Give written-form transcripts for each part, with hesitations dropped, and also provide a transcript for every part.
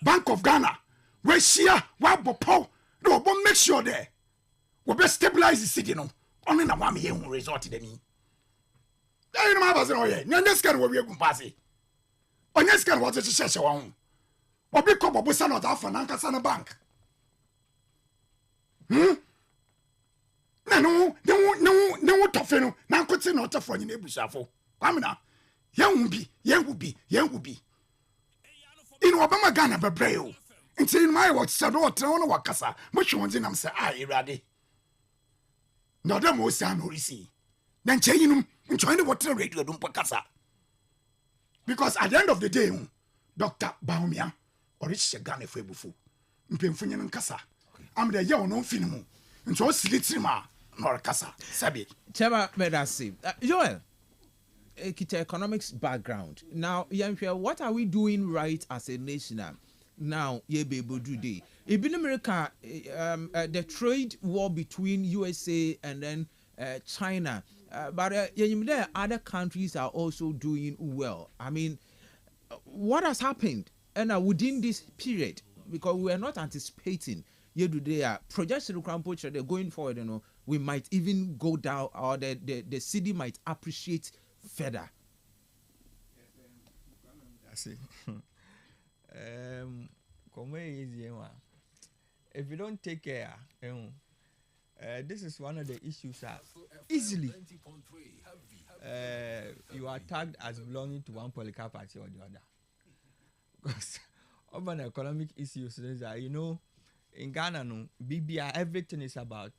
Bank of Ghana we share wa bopo no bo make sure there we be stabilize the city no only na wa me hu result de mi dey no ma ba se no ye nya scan we egu pass onye scan what sheshe wa hu obi ko bobo sa no da fa na nkasa na bank na no tofe no na nkote na otafo nyi na ebusafo kwamina yen hu bi inu obama Ghana bebre o nti in my what said what no wakasa mo hwonzi nam se irade na dem o sa no risi na ncheyinum nchoy ne what radio dum pakasa because at the end of the day Dr. Baumia oriche Ghana fo ebufu mpemfu nyen nkasa am de ye wono finimu ncho silitrima no kasa sabi chema medasi Joel kita economics background now what are we doing right as a nation now ye be able to do in America the trade war between USA and then China but other countries are also doing well. I mean, what has happened and within this period, because we are not anticipating projection they're going forward, we might even go down or the city might appreciate further. I see. If you don't take care, this is one of the issues that easily you are tagged as belonging to one political party or the other. Because of an economic issues that in Ghana, BBI, everything is about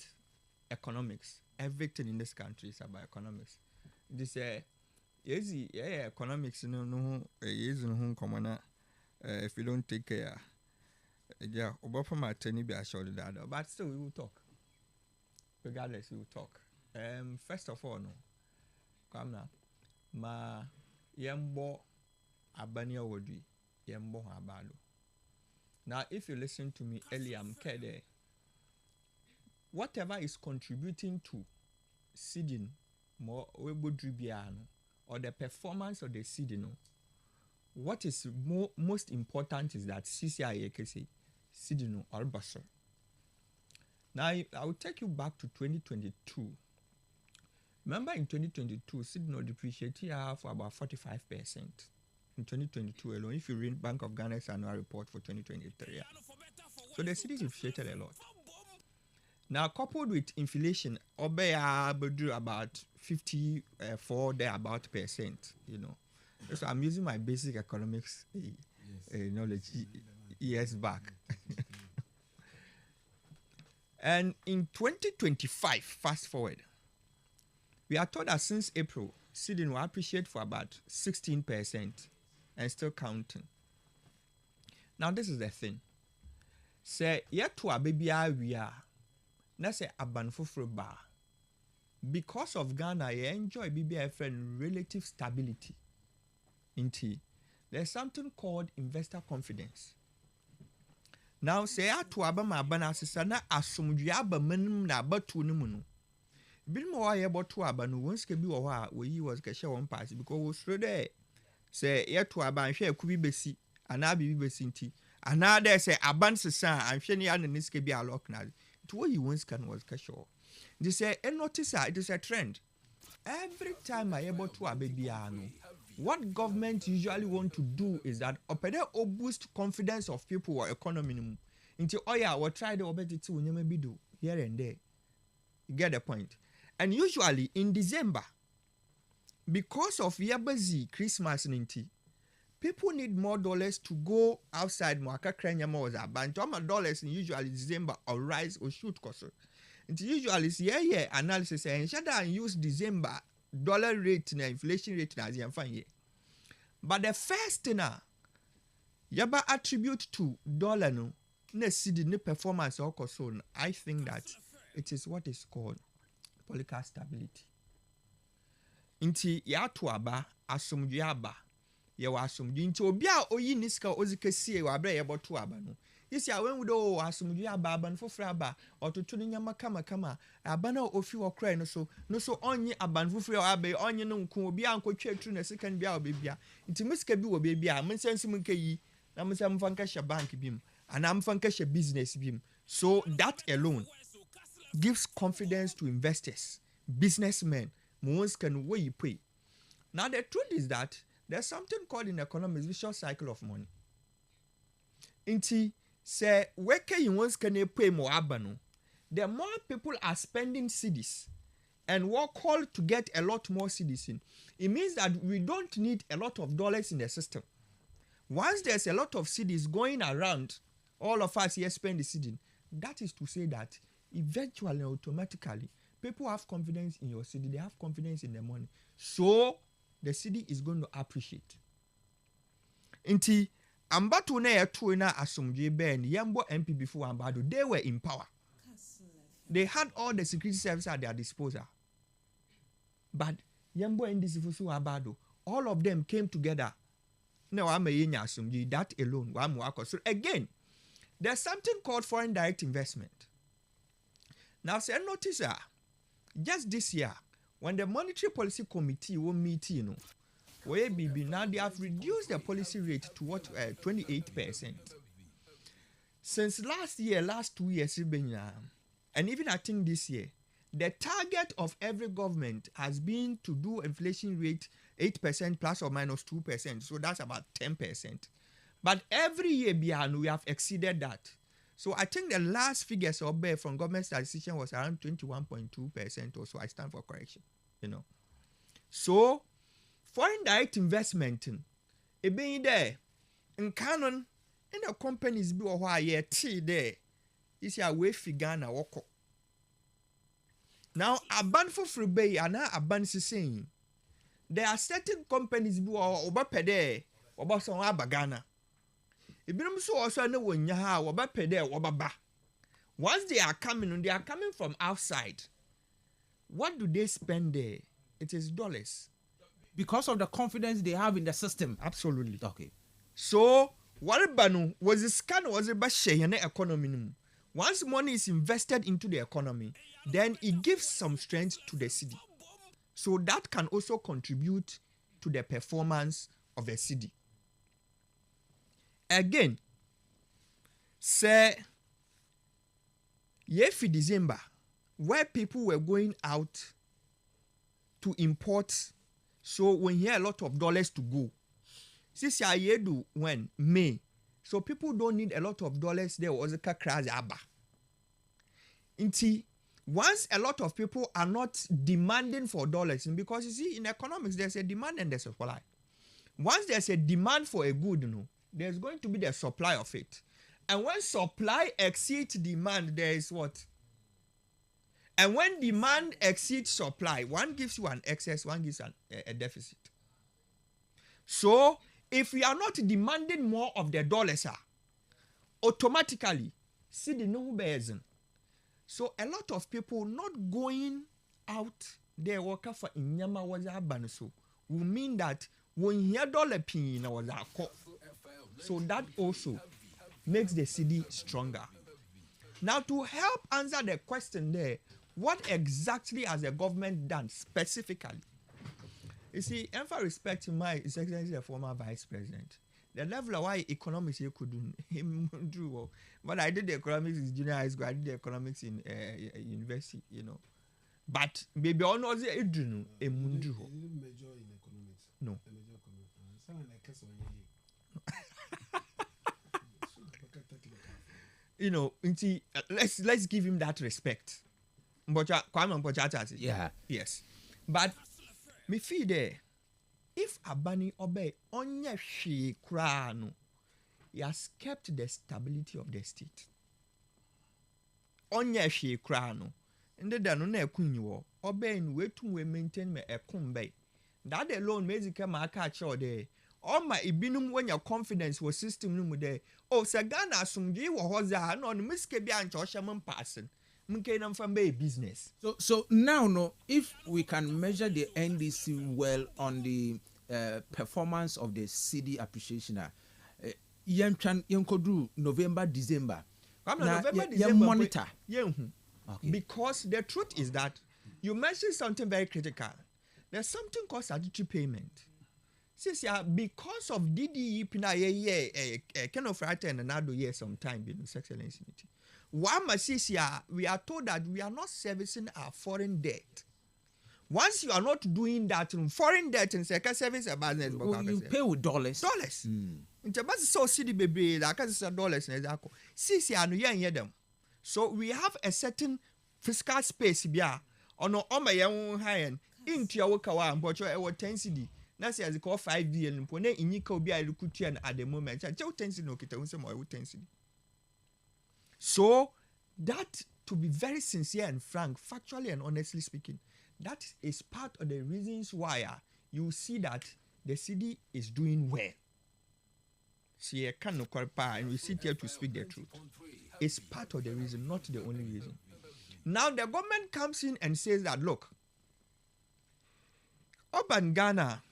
economics. Everything in this country is about economics. This economics, if you don't take care, but still we will talk. Regardless, we will talk. First of all, come now, ma yembo abania wodi yembo abalo. Now, if you listen to me earlier, I'm kede. Whatever is contributing to seeding more or the performance of the seeding, what is most important is that CCIA seeding or basel. Now, I will take you back to 2022. Remember in 2022, seeding depreciated for about 45%. In 2022 alone, if you read Bank of Ghana's annual report for 2023. So the city depreciated a lot. Now, coupled with inflation, about 54 about percent, So I'm using my basic economics knowledge years back. And in 2025, fast forward, we are told that since April, seeding will appreciate for about 16% and still counting. Now, this is the thing. Say, yet to a baby we are. Let's say abanfufro bar. Because of Ghana, you enjoy BBFN relative stability. There's something called investor confidence. Now, say to abama banasisana asumjuaba menum na batu numunu. Bill more about to abanu once can be where he was cashier one party because was there. Say yet to aban share could be besi, and I be besinti. And now they say aban's son, I'm shiny and this can be a lock now. To what you once can was cashier. They say, and notice it is a trend. Every time I able to a baby, what government usually want to do is that operate or boost confidence of people or economy. Until we'll try the obeti to maybe do here and there. You get the point. And usually in December, because of Yabazi Christmas ninti, people need more dollars to go outside. Mwaka krenyama was a bunch of dollars in usually December or rise or shoot cost. It usually is analysis and shut down use December dollar rate na inflation rate na fine. But the first thing yaba attribute to dollar no na see the performance or so I think that it is what is called political stability. Inti ya to aba asomdwe aba ye wa asomdwe inti obi a oyi niska ozikesie wa bra ye boto aba no yesi awen wudo asomdwe aba aba no fofra aba ototo ni nyama kama aba na ofi wo krai no so onye aba no fofra aba onye no nko obi ankotwa tru na sika no bia obebia inti miska bi wo bebia mensensi munke yi na mo say mo fa nka bank bim and am fa nka business bim. So that alone gives confidence to investors, businessmen, mo can way you pay. Now the truth is that there's something called in economics vicious cycle of money. Inti say where you once can pay more abano, the more people are spending cedis and work hard to get a lot more cedis in. It means that we don't need a lot of dollars in the system. Once there's a lot of cedis going around, all of us here spend the cedi. That is to say that eventually, automatically, people have confidence in your city. They have confidence in the money. So the city is going to appreciate. Inti ambatu na yetu na asumje ben yambo MP before ambado, they were in power. They had all the security services at their disposal. But yambo ndisifusu ambado, all of them came together. Now I'm a yenya asumje, that alone wamu wako. So again, there's something called foreign direct investment. Now, say notice just this year, when the Monetary Policy Committee will meet, now they have reduced the policy rate to 28%. Since last 2 years, and even I think this year, the target of every government has been to do inflation rate 8% plus or minus 2%. So that's about 10%. But every year, we have exceeded that. So I think the last figures from government statistician was around 21.2% or so. I stand for correction, So foreign direct investment, it being there in canon, in the companies be or why there is a way figure na woko. Now a ban for free bay and a ban saying there are certain companies be or obapede or boson abagana. Once they are coming from outside. What do they spend there? It is dollars. Because of the confidence they have in the system. Absolutely. Okay. So, what was the scan was a share in the economy? Once money is invested into the economy, then it gives some strength to the city. So that can also contribute to the performance of a city. Again, say, for December, where people were going out to import, so when you hear a lot of dollars to go, since you do when May, so people don't need a lot of dollars. There was a crash abba. Once a lot of people are not demanding for dollars, because you see in economics there's a demand and there's a supply. Once there's a demand for a good, there's going to be the supply of it. And when supply exceeds demand, there is what? And when demand exceeds supply, one gives you an excess, one gives a deficit. So, if we are not demanding more of the dollars, automatically, see the no bears. So, a lot of people not going out there working for inyama was a so will mean that when you dollar pin was a so that also makes the city stronger. Now, to help answer the question there, what exactly has the government done specifically? You see, in respect to my His Excellency, the former Vice President, the level of why economics you could do well. But I did the economics in junior high school, I did the economics in university, But maybe all knows it do no. Major in economics. No. Let's give him that respect. Yeah. Yes. But me feel there, if Abani obey onye she krano, he has kept the stability of the state. Onye she krano. And the dano ne kunyo, obey in way to maintain me a kumbe. That alone makes it come a catch or there. All my ibinum when your confidence was system no there. Oh, Sagana sumji was a non miskebi and Joshaman person. From business. So now, if we can measure the NDC well on the performance of the city appreciation, do November, December. November, December, monitor. Okay. Because the truth is that you mentioned something very critical. There's something called statutory payment. Since because of DDE pina kind of right and another year sometime in sex excellence. One we are told that we are not servicing our foreign debt. Once you are not doing that in foreign debt and second service a business, you pay with dollars. In the best so city baby, like dollars and exactly. Since you are no them. So we have a certain fiscal space bia on my own high end into your work and but your 10 CD. Now say as it call 5 billion and pone in you be a lucutian at the moment. I tell 10 CD no kita unse more 10 CD. So that, to be very sincere and frank, factually and honestly speaking, that is part of the reasons why you see that the city is doing well. See, I can't and we sit here to speak the truth. It's part of the reason, not the only reason. Now the government comes in and says that, look, Urban Ghana,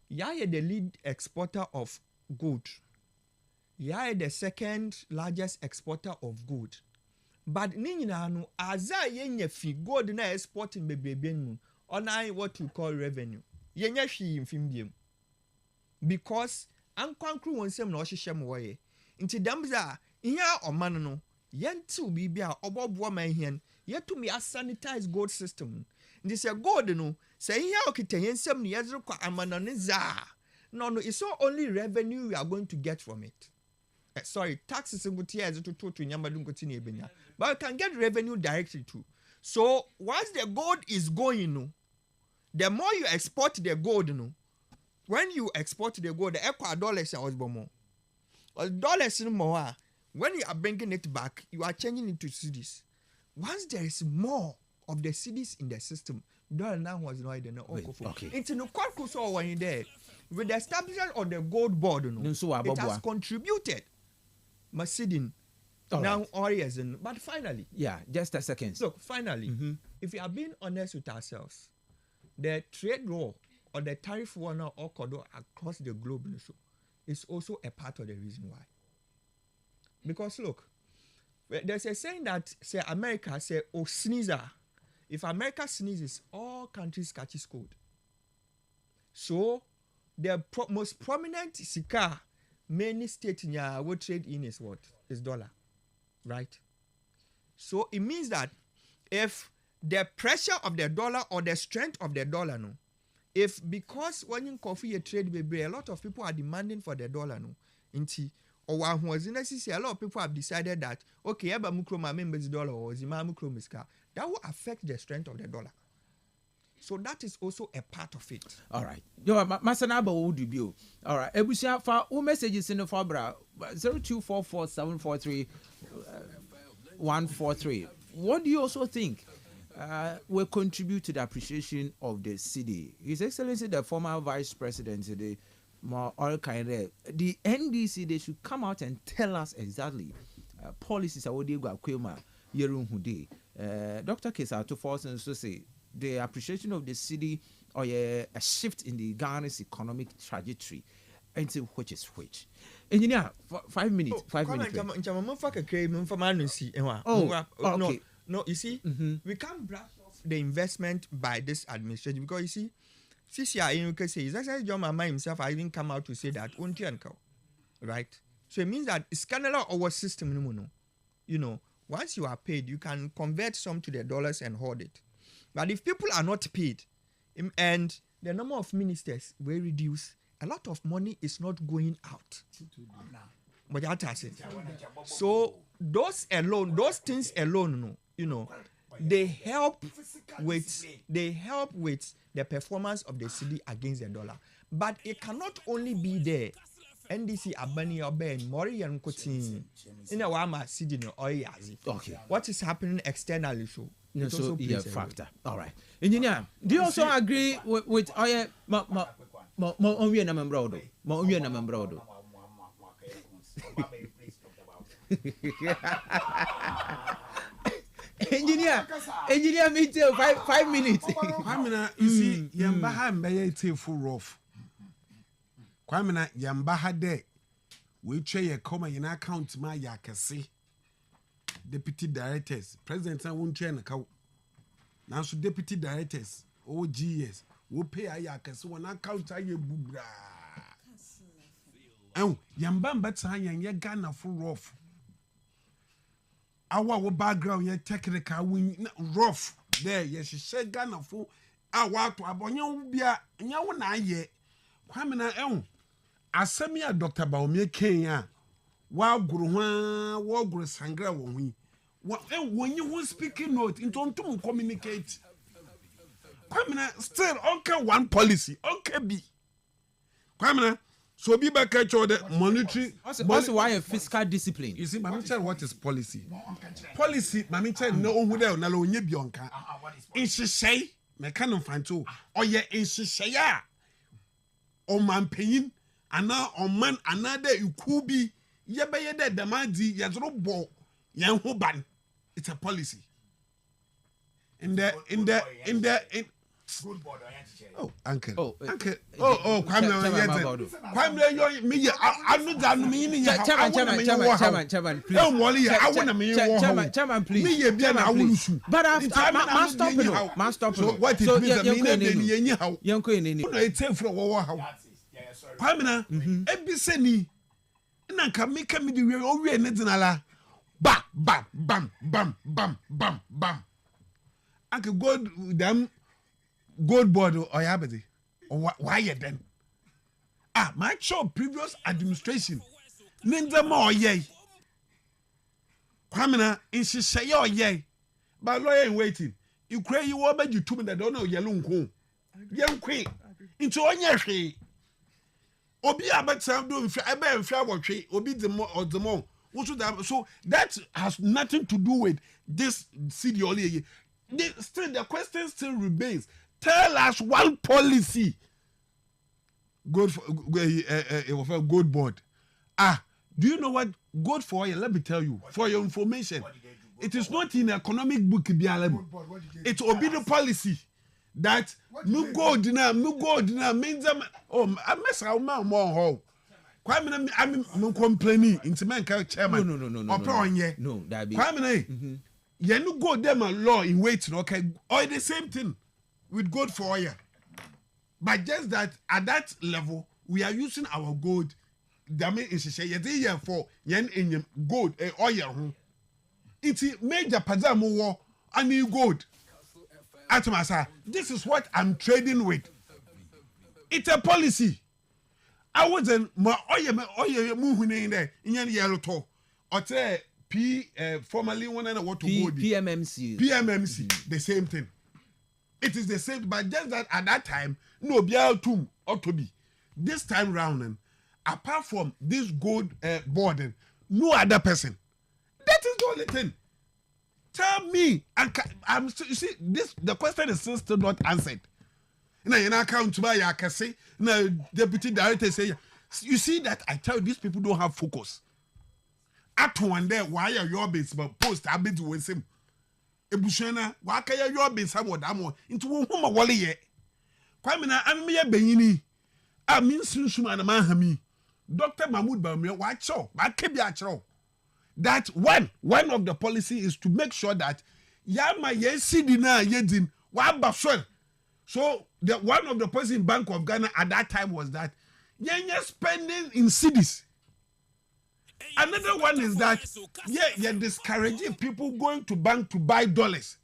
you are the lead exporter of gold. You are the second largest exporter of gold. But nina no aza yenye fi gold na exporting bebrebe nu on what we call revenue. Yenye hwi mfim biem. Because ankwankru wonsem na ohyehyem woye. Nti damza iya oman no yenti obibi a obobo man hien yetumi sanitize gold system. Nti se gold no se iya okita yensem ne yezre kwa amanane za. No, it's not only revenue we are going to get from it. Sorry, taxes but you can get revenue directly too. So once the gold is going, the more you export the gold, when you export the gold, the equal dollars was more. Or dollars more. When you are bringing it back, you are changing it to cedis. Once there is more of the cedis in the system, dollar now was not okay. It's no quite so when you there. With the establishment of the gold board, it has contributed. Masidin now origin, but finally, just a second. So finally, if we are being honest with ourselves, the trade war or the tariff war now across the globe is also a part of the reason why. Because look, there's a saying that say America say sneezer. If America sneezes, all countries catches cold. So the most prominent sika many states in your what trade in is what? Is dollar. Right? So it means that if the pressure of the dollar or the strength of the dollar, if because when you coffee a trade baby, a lot of people are demanding for the dollar, or one was in a lot of people have decided that okay, my members dollar or that will affect the strength of the dollar. So that is also a part of it. All right. Yo, Masanaba would you? All right. Ebusia for all messages in the Fabra 0244743143. What do you also think will contribute to the appreciation of the city? His Excellency, the former Vice President, the NDC, they should come out and tell us exactly policies. Dr. Kesa to force and so say the appreciation of the city or a shift in the Ghana's economic trajectory into which is which. Engineer, 5 minutes. 5 minutes. No, you see, we can't brush off the investment by this administration because you see, CCI, you can say, exactly John Mama himself, I didn't come out to say that, right? So it means that it's kind of our system, once you are paid, you can convert some to the dollars and hold it. But if people are not paid and the number of ministers will reduce, a lot of money is not going out. But that has it. So those things alone, they help with the performance of the city against the dollar. But it cannot only be there. NDC Abani Oben Mori and Kotin in a Wama city no Oyazi. Okay. What is happening externally so? It's also a factor. All right. Engineer, do you also agree with Oya Engineer, me too. 5 minutes. Kwamina, you see, Yambaha Mbaye full rough. Kwamina, Yambaha de. We try a comma in account my yakasi. Deputy directors, president, I won't train a cow. Now, so deputy directors, OGS, wo pay ayɛ akɛse wɔn account ayɛ bubraa ɛn yɛn ba mbɛtena yɛn Ghana for rough our background yɛ technical we rough there yɛhyehyɛ Ghana for our to abɔnyɛ bia nyɛ wo na ayɛ kwame na ɛn asɛm yɛ Dr. Baomie Kenya wagoro ho wagoro sangra wɔ ho when you speaking note into communicate kwamina still okay one policy okay be kwamina so be back at the monetary also why a fiscal discipline. You see mami tell what is policy mami tell no ohu there na lo nye bionka in hyehyɛ me kan mfanto ɔyɛ nhyehyɛ a ɔmanpanyin ana ɔman ana da iku bi yɛbɛyɛ dɛ damadi yɛzoro bɔ yɛn ho ban. It's a policy. In good board. Oh, uncle. Uncle. Kwame, me Chairman, please. Don't worry, I want to Chairman, please. Me but after must stop. So what it means it's safe for Kwame, ebiseni na kamika mi di we o we ne dinala. Bam, bam, bam, bam, bam, bam, bam. I could go them gold board or yabadi. Or why you then? My job previous administration. Ninja more yay. Kwamina in Shishayo yay. But lawyer in waiting. You cray you over you 2 minutes. Don't know yellow coon. Young queen. Into on your tree. Obi about some doing a flower tree. Obi the more or the more. So that has nothing to do with this city only. Still, the question still remains. Tell us one policy. Good for good board. Do you know what good for you? Let me tell you for your information. It is not in economic book. It will be the policy that no gold means I mess around more. I'm complaining into man chairman. No, that be. Kwame, you no go them a law in waiting, okay? Or the same thing with gold for oil. But just that at that level, we are using our gold. That means it's for yen gold oil. It's major pazamo war and gold. Atmasa, this is what I'm trading with. It's a policy. I wasn't my oye moving in there in yellow to or formerly one and what to go PMMC the same thing. It is the same, but just that at that time no bial tomb ought to be this time round and apart from this gold board no other person. That is the only thing. Tell me, I'm you see this the question is still not answered. Now you account to buy Yakase. Now deputy director say, you see that I tell you, these people don't have focus. At one day, why are your base but post a bit with him? Ebushana, why can your base have what I'm into whom a wally yet? Kwamina and me a benini. I mean Sunsuma and Mahami. Dr. Mahmoud Bamia, what so? But Kebiacho. That one of the policy is to make sure that Yama Yesidina Yedin, Wabaswell. So the one of the policy in Bank of Ghana at that time was that you're spending in cities. Another one is that you're discouraging people going to bank to buy dollars.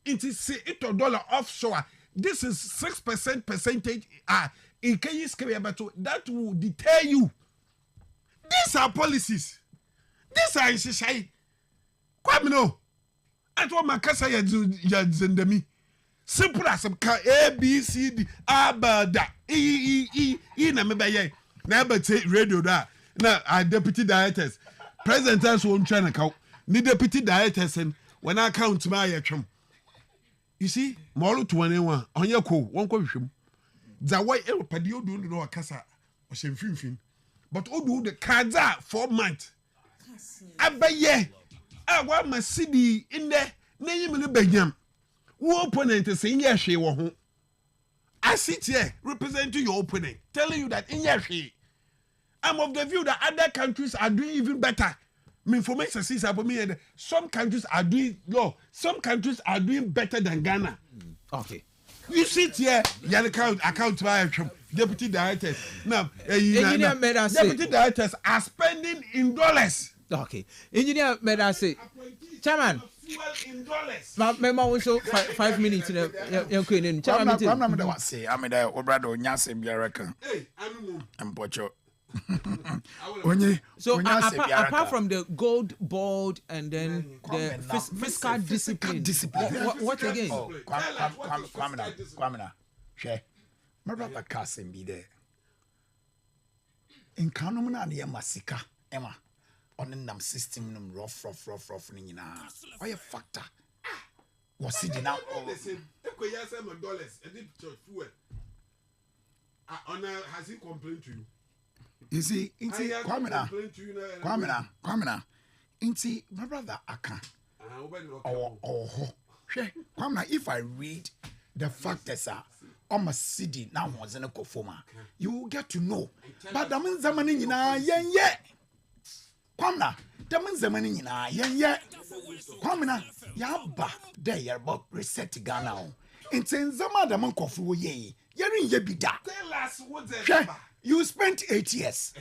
It is $8 offshore. This is 6% percentage. In case that will deter you. These are policies. These are issues. Kwamino. At what Makasa Yazendemi. Simple as A, B, C, D, Abada, E, na mebeye. Never take radio da. Now, our deputy directors, presidents won't try to count. Ni deputy directors and when I count my account. You see, Moro 21 on your call, one question. The way everybody do no casa or some fin. But who do the cards are 4 months? Abaye, I want my city in there, name in the Belgium. Who opponent is saying yes, she won't. I sit here representing your opponent, telling you that in your she. I'm of the view that other countries are doing even better. My information says about me that some countries are doing some countries are doing better than Ghana. Okay. You sit here, you account by deputy directors. Now, Engineer Meda say deputy directors are spending in dollars. okay. Engineer Meda say, Chairman. Fuel in dollars. Mema also 5 minutes in a chairman. I'm not say I'm there obrado nyase biara kan. Hey, I'm Mpocho. So apart from the gold board and then the fiscal discipline, what again? Kwamina. Share. My brother Kassim be there. In Kanumana near Masika, Emma. On the num system num rough ni nyina. Why a factor? Was it now? $dollars. A deep church fuel. Has he complained to you? You see, inti Kwamina. Inti my brother Aka. Kwamina, if I read the factors are almost city now was in a kofoma, you will get to know. But the means the money in a Kwamina, the means the money in a Kwamina, yaba there you're about reset Ghana. Inti Zama the man kofu ye, yerin yebida. Tell us what's the You spent 8 years.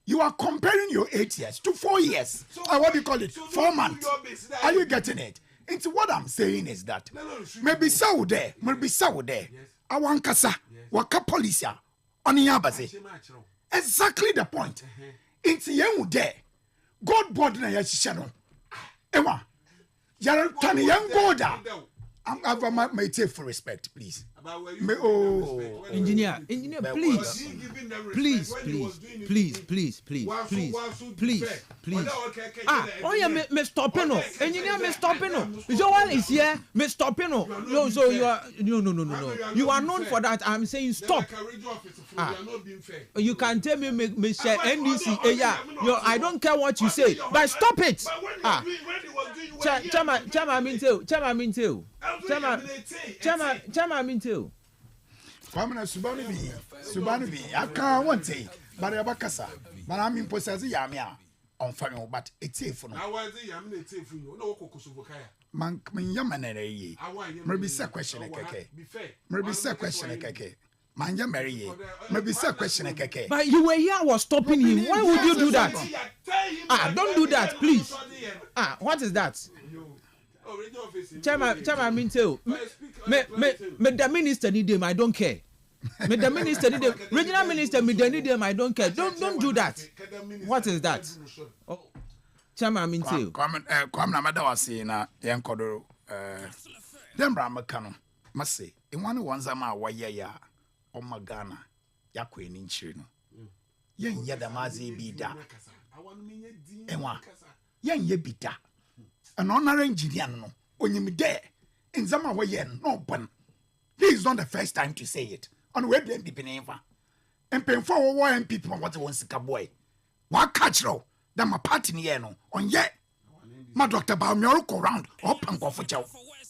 You are comparing your 8 years to 4 years. So what do you call it? 4 months. Are you getting it? Into what I'm saying is that maybe so there. I want kasa waka police on yabaze. Exactly the point. Into yemu there. God board na yashishano. Ewa. Yara tani yang goda. I'm my take for respect, please. Engineer, please. Oh yeah, me stopping no. Engineer, me stopping no. Joel is here, me stopping no. No, so you are no. You are known for that. I'm saying stop. You can tell me share NDC. Yeah, I don't care what you say, but stop it. Chama mean too. Kwamina Subanu bi. I can't want to. But Abakasa. But I'm in possession yamia on fire, but it's safe for no. I was a yam native for you. No Kokosubokaya. Man, Yamanere. Maybe say question a keke. Maybe say question a keke. Man, ya marry. Maybe say question a keke. But you were here, I was stopping him. Why would you do that? Don't do that, please. What is that? Chairman mean too. Me the minister need them, I don't care. Me the minister need them. Regional minister me they need them, I don't care. Don't do that. What is that? Oh, Chairman mean too. Kwam na mada wase na yen kodoro dem bra makano mase in one wanzama waye ya o magana yakọ eni nchire no yen ye da mazi bi da enwa yen ye bi da an honorary engineer no onyimide nzama waye no bon. This is not the first time to say it. On where dem be never and pen for one people what wants to boy what catch no that my party near no on yet my doctor ba me go round up and go for chow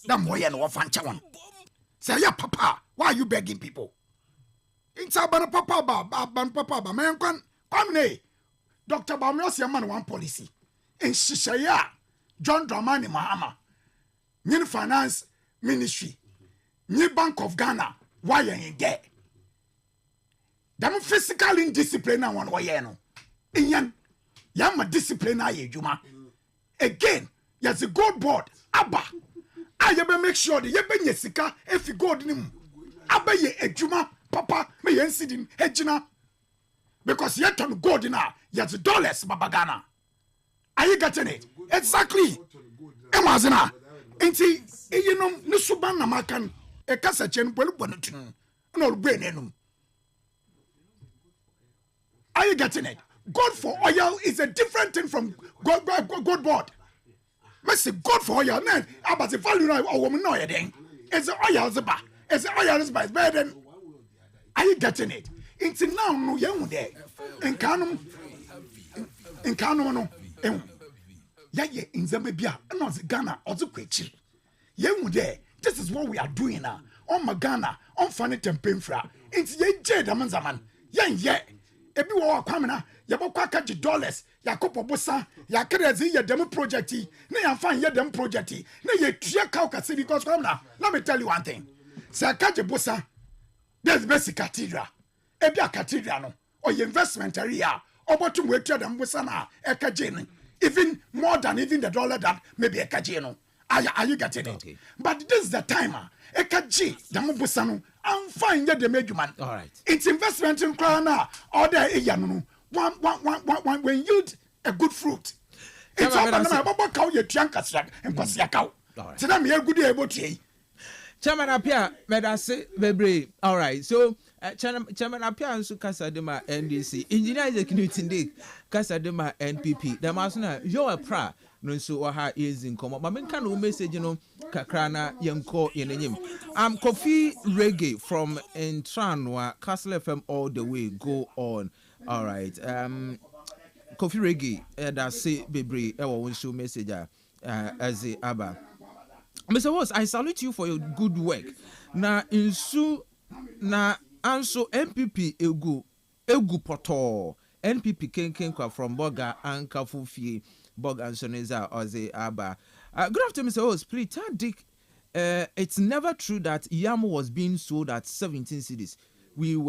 that boy and what fan chow say yeah papa why are you begging people it's about papa ba man come ne Dr. Bamios man one policy in Shishaya John Dramani Mahama New Finance Ministry New Bank of Ghana why are you there? Them physical indiscipline na one way no. Inyan yam discipline na yejuma. Again, yes a gold board. Abba. I be make sure the yebe nyesika if you gold nim. Abba ye ejuma papa me yen sidin ejina. Because yet on gold na yes dollars babagana. Are you getting it? Exactly. Emazina. Enti eyenom ne suban na makan e kasa chen pelu bonutun. No brain enum. Are you getting it? God for oil is a different thing from God board. Messi God for oil. Man, about the value of a woman. No, it's the oil is ba. It's the oil is ba. Better than. Are you getting it? It's now no young there. In Canum no. Yeah, in Zambia, and not Ghana, also Quechi. Young there. This is what we are doing now. On Magana, on Fanny Tempinfra. It's ye jade amanzaman. Yeah. Ebi wo kwamena ye bokwa ka $, yakopo bosa ya krezi ye dem project na ya fan ye dem project na ye tua ka okase because kwamena let me tell you one thing Sakaje bosa. There's basic cathedral. Ebia cathedral no. Or investment area. Or what to wait to them bosa na ekajeni. Even more than even the dollar that maybe ekajeno. Are you getting it? Okay. But this is the timer. Ekaji damu bosa no. I'm fine yet the measurement. All right. It's investment in Krana. Order a one when yield a good fruit. It's all about cow your trankasrak and Pasiakau. So I'm here good able to. Chairman Apia, Medase, Bebre. All right. So, Chairman Apia and Sukasadema NDC. Engineer executive indeed. Kasadema NPP. The Masuna, you're a pra. No, so aha is in common. But men can message, you know, Kakrana, Yanko, Yenim. Kofi Reggae from Entranwa, Kastle FM all the way. Go on. All right. Kofi Reggae, that's say, Bebre, I will show message as a Abba. Mr. Ross, I salute you for your good work. Na insu na anso MPP egu poto. NPP ken from Boga and Kafufie Boga and Soneza Oze Aba. Good afternoon, Mr. Ross. Please tell Dick it's never true that yam was being sold at 17 cities. We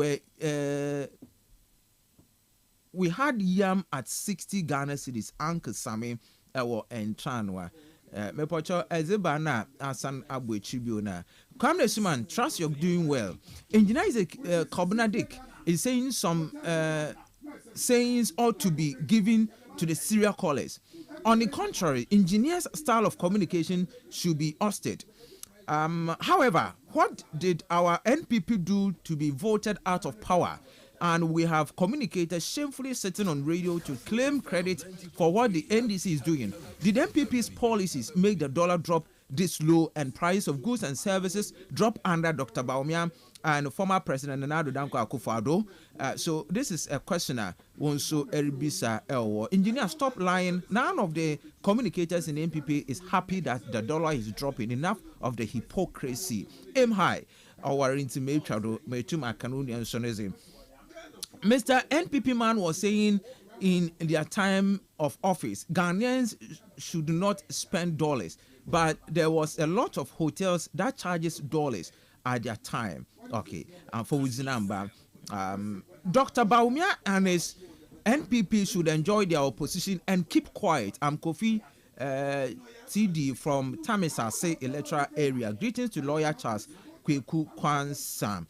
had yam at 60 Ghana cedis. Uncle Sammy and Tranwa. Mepocho Ezebana Asan Abu Tribuna. Congressman, trust you're doing well. Engineer Kobna Dick is saying some sayings ought to be given to the serial callers. On the contrary, engineers' style of communication should be ousted. However, what did our NPP do to be voted out of power? And we have communicators shamefully sitting on radio to claim credit for what the NDC is doing. Did NPP's policies make the dollar drop this low and price of goods and services drop under Dr. Bawumia and former President Nana Danko Akufo-Addo? So this is a questioner. Wonso Eribisa Elwo. Engineer, stop lying. None of the communicators in the NPP is happy that the dollar is dropping. Enough of the hypocrisy. Aim high. Our intimate chado Metum Akanuni and Sonezim. Mr. NPP man was saying in their time of office, Ghanaians should not spend dollars, but there was a lot of hotels that charges dollars at their time. Okay, for Wizinamba, Dr. Bawumia and his NPP should enjoy their opposition and keep quiet. I'm Kofi TD from Tamisa Say Electoral Area. Greetings to lawyer Charles Kweku Kwansam.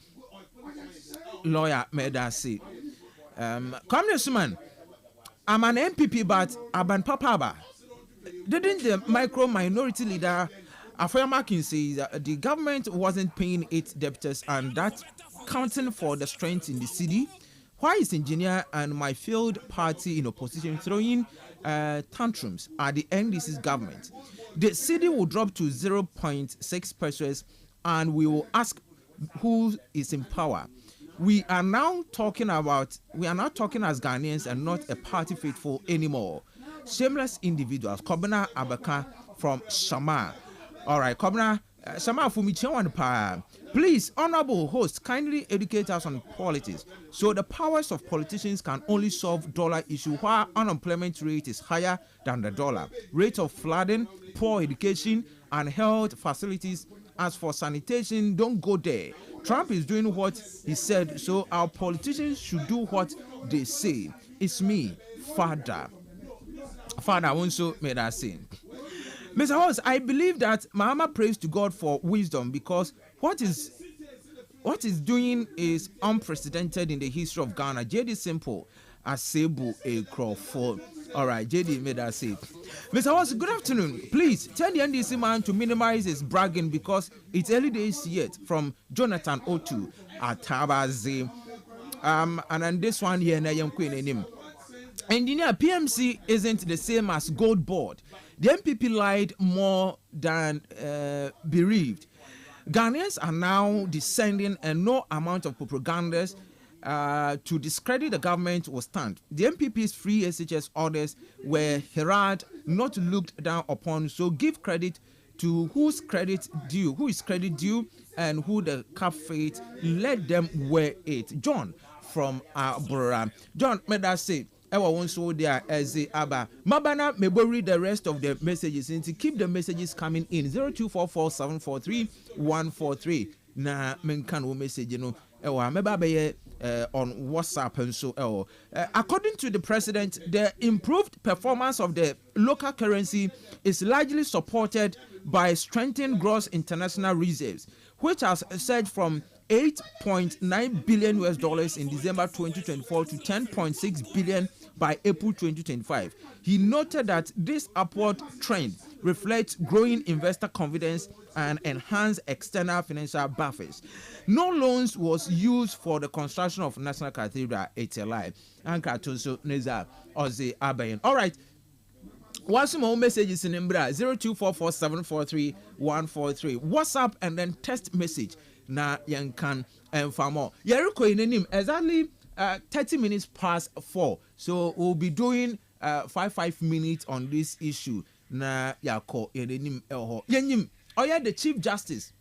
Lawyer Medasi. Congressman, I'm an MPP, but Aban Papaba. Didn't the micro minority leader Afayamakin say that the government wasn't paying its debtors and that counting for the strength in the city? Why is engineer and my field party in opposition throwing tantrums at the NDC's government? The city will drop to 0.6 pesos and we will ask who is in power. We are now talking as Ghanaians and not a party faithful anymore. Shameless individuals. Kobna Abaka from Shama. All right, Kobna Shama Fumichewan Pa. Please, honorable host, kindly educate us on politics. So the powers of politicians can only solve dollar issue while unemployment rate is higher than the dollar. Rate of flooding, poor education, and health facilities. As for sanitation, don't go there. Trump is doing what he said, so our politicians should do what they say. It's me, Father. Father also made us say. Mr. Host, I believe that Mahama prays to God for wisdom because what is doing is unprecedented in the history of Ghana. JD Simple, Asebu Ekrofo. All right, JD made us say. Mr. Host, good afternoon. Please tell the NDC man to minimize his bragging because it's early days yet. From Jonathan Otu at Tabazi. And then this one here, Nayam Queen in him. Engineer, PMC isn't the same as Gold Board. The MPP lied more than bereaved. Ghanaians are now descending and no amount of propaganda to discredit the government will stand. The MPP's free SHS orders were heralded, not looked down upon. So give credit to who is credit due, and who the cap fate. Let them wear it. John from Abura. John, may I say? I want to there as a Abba. Mabana may read the rest of the messages and to keep the messages coming in 0244 743 143. na menka no message no ewa meba be on WhatsApp and so according to the president, the improved performance of the local currency is largely supported by strengthened gross international reserves, which has surged from $8.9 billion in December 2024 to $10.6 billion by April 2025. He noted that this upward trend reflects growing investor confidence and enhanced external financial buffers. No loans was used for the construction of National Cathedral. It's a lie. Ankratonso Neza Oze Abayan. All right. What's more messages in Imbra 0244743143 WhatsApp and then text message na yankan and for more. Yeriko in name exactly 30 minutes past 4. So we'll be doing 5 minutes on this issue. Na yako in name yenyim. Oh yeah, the Chief Justice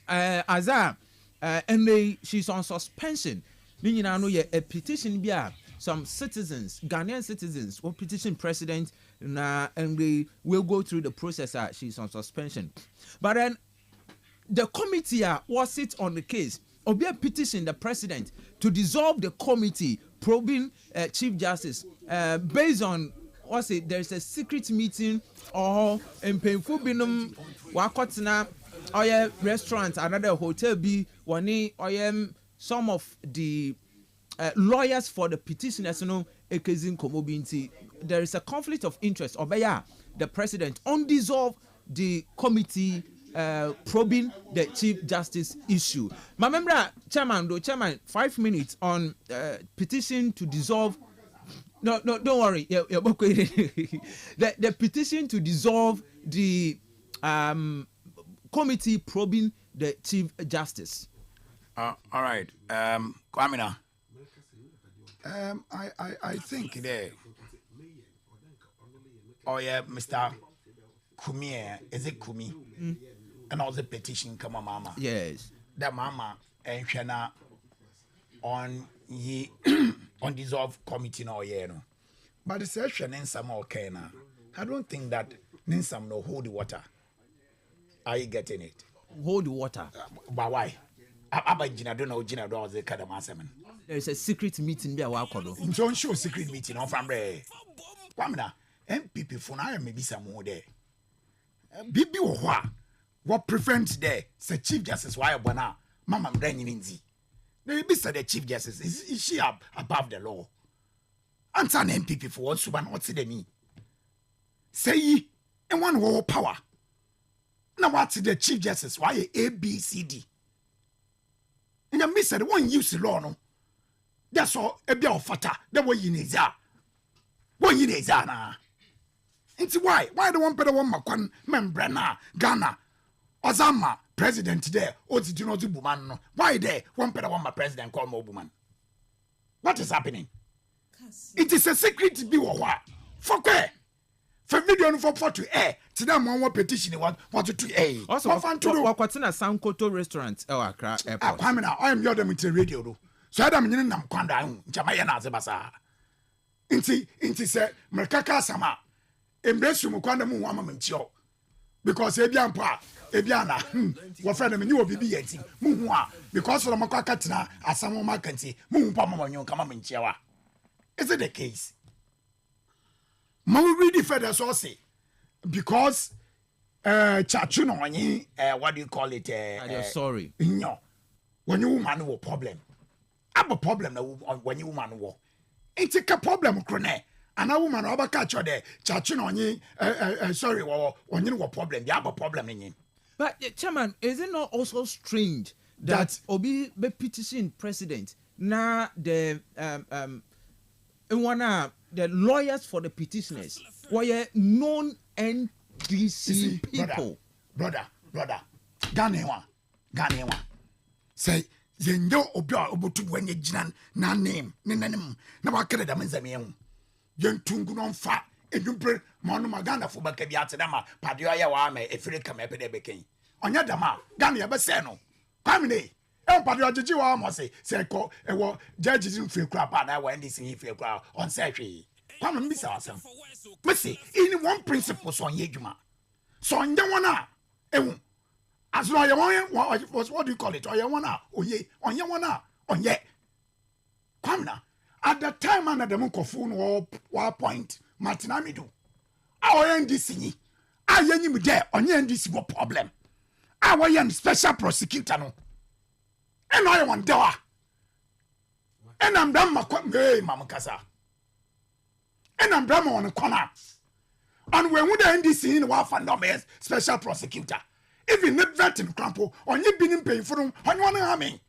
Azar and she's on suspension. Meaning I know a petition be some citizens, Ghanaian citizens, will petition president and they will go through the process. She's on suspension. But then the committee was it on the case or be a petition the president to dissolve the committee probing Chief Justice based on what's it, there's a secret meeting or in painful binum wakotna or a restaurant, another hotel be one or some of the lawyers for the petitioners no ekezin komobinti. There is a conflict of interest. Obeya, the president undissolve the committee probing the Chief Justice issue. My member chairman 5 minutes on petition to dissolve. No, don't worry. The petition to dissolve the committee probing the Chief Justice. All right. Kwamina. I think there. Oh yeah, Mr. Kumi, is it Kumi? And all the petition come mama. Yes. That mama and Shana on ye on dissolve committee no yeah no. But the session in some okay now. I don't think that Ninsam no hold the water. Are you getting it? Hold the water. But why? I don't know Gina does the Kadamasaman. There is a secret meeting there. Don't show secret meeting on Fambre. Kwamina, MPP for now maybe some more there. Bibi what prevents there? Say Chief Justice why bona Mama Mdani Ninzi. The said the Chief Justice is she above the law? Answer an MPP for what Suban what's it me? Say ye and one war power. Now what's the Chief Justice why ABCD? In the midst of the one use law no. That's all a bit of fata. That way you need that. What you need that na? It's why the one better one makwan membrana Ghana Ozama president there. Oh, did you know the woman? No? Why there one better one my president call more woman? What is happening? It is a secret to be what? For where? For video for to air. To them one petition what to air. Also, what's in a Sankoto restaurant? Oh, Accra Airport. I am your them radio though. So Adam Ninam Kwanda, Jamayana Zabasa. Inti say, Merkaka Sama, embrace Mukwanda Muama Mincho. Because Ebiana, what friend of you will be yeti, Muwa, because of the Makakatina, as some of my country, Mupama, come in Chiawa. Is it the case? Mau really further source because Chachuno, what do you call it? Sorry. No, when you man will problem. I have a problem when you woman war. It's a problem, Crone. And a woman over catch you there, chatting on ye, sorry, when you have a problem, you have a problem in you. But, Chairman, is it not also strange that Obi be petition president now the the lawyers for the petitioners were known NDC people? Brother, Ghanaian. Say, Yendo obia obotu wenye jinan na name nenanem na wakere da menzame yentungu no mfa edumpre monu magana fo baka bi ateda ma padio ya wa ma efire kama epede beken onya dama Ghana ya be se no kwamine padio agigi wa mo se ko ewo judge din fie kura pa na wa ndc fie kura on se hwe kwamine bi sa wasem me se in one principle so on yedwuma so onye wona ewu as no what do you call it? Oyewana, oye, onyewana, onye. Kwamna, at the time under the Munkofun war point, Martinamidu. Our NDC, I am there on NDC problem. Our young special prosecutor no. And I want doa. And I'm done my Mama Casa. And I'm done on the corner. And when we the NDC in war fandomes special prosecutor. Even not vetting crumple, on you been in pay for them, on one army.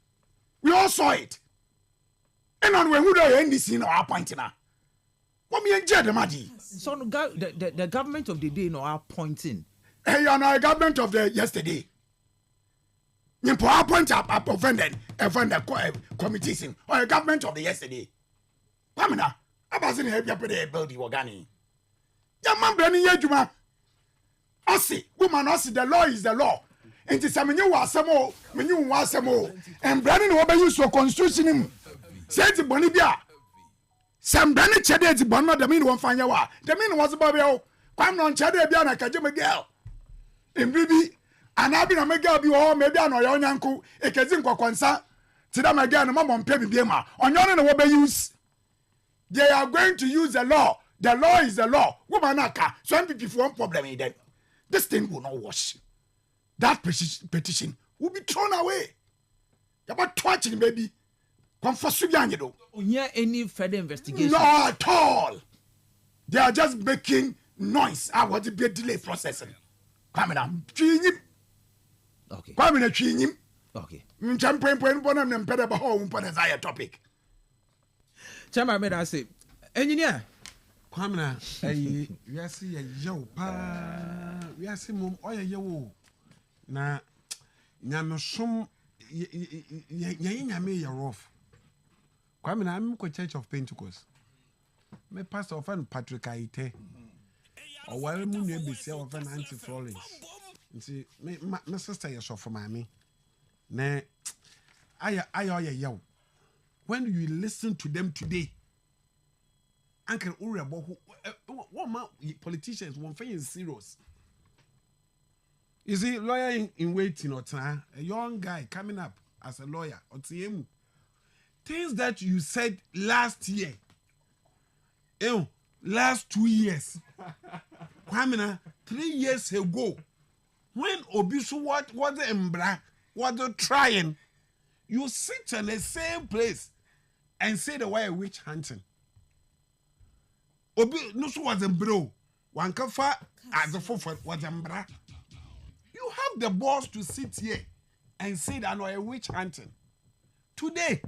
We all saw it. And on when we the NDC in our pointing now. What me and Jed Madi? So the government of the day no are pointing. Hey, you know, government of the yesterday. You put our point up offended committees or a government of the yesterday. Pamina, I wasn't help you put a building organi. Young man, Benny Yajuma. Ossi, woman, Ossi, the law is the law. And to some new was some more, when you was some more. And Brandon over you so constitution. Said to Bonibia. Some Brandon Chedde to Bonma, the mean one find your wa. The mean was about you. Come on, Chedde Biana, Kajama girl. And baby, and I've been a mega be all maybe I know your uncle, a cousin Quaconsa. Tidam again, a mom on Pebby Bema. On your own, what use. They are going to use the law. The law is the law. Womanaka, some people for one problem in that. This thing will not wash. That petition will be thrown away. You're about twatching, baby. Come for Subian, Yeah, any further investigation? Not at all. They are just making noise. I want to be a delay processing. Come on, okay. Come in, Chinim. Okay. Champagne, Bonham, and Pedaba home for a topic. Chairman, may I say, engineer? Kwamna, we are see a yo pa, we are see mum oya yo. Na nyame som nyame ya rough. Kwamna, I'm ko Church of Pentecost. Me pastor of Patrick Aite. O wale mu ne besi of Auntie Florence. Nti my sister ya so for mami. Na aya yo. When you listen to them today, Uncle Urabo, what politicians won't find serious. You see, lawyer in waiting or time, a young guy coming up as a lawyer or TM. Things that you said last year, last 2 years, Kwamina, 3 years ago, when Obisu was the embra, was the trying, you sit in the same place and say the way witch hunting. Obi no so was bro. One kafa as a fofo was mbra. You have the balls to sit here and say that no a witch hunting. Today,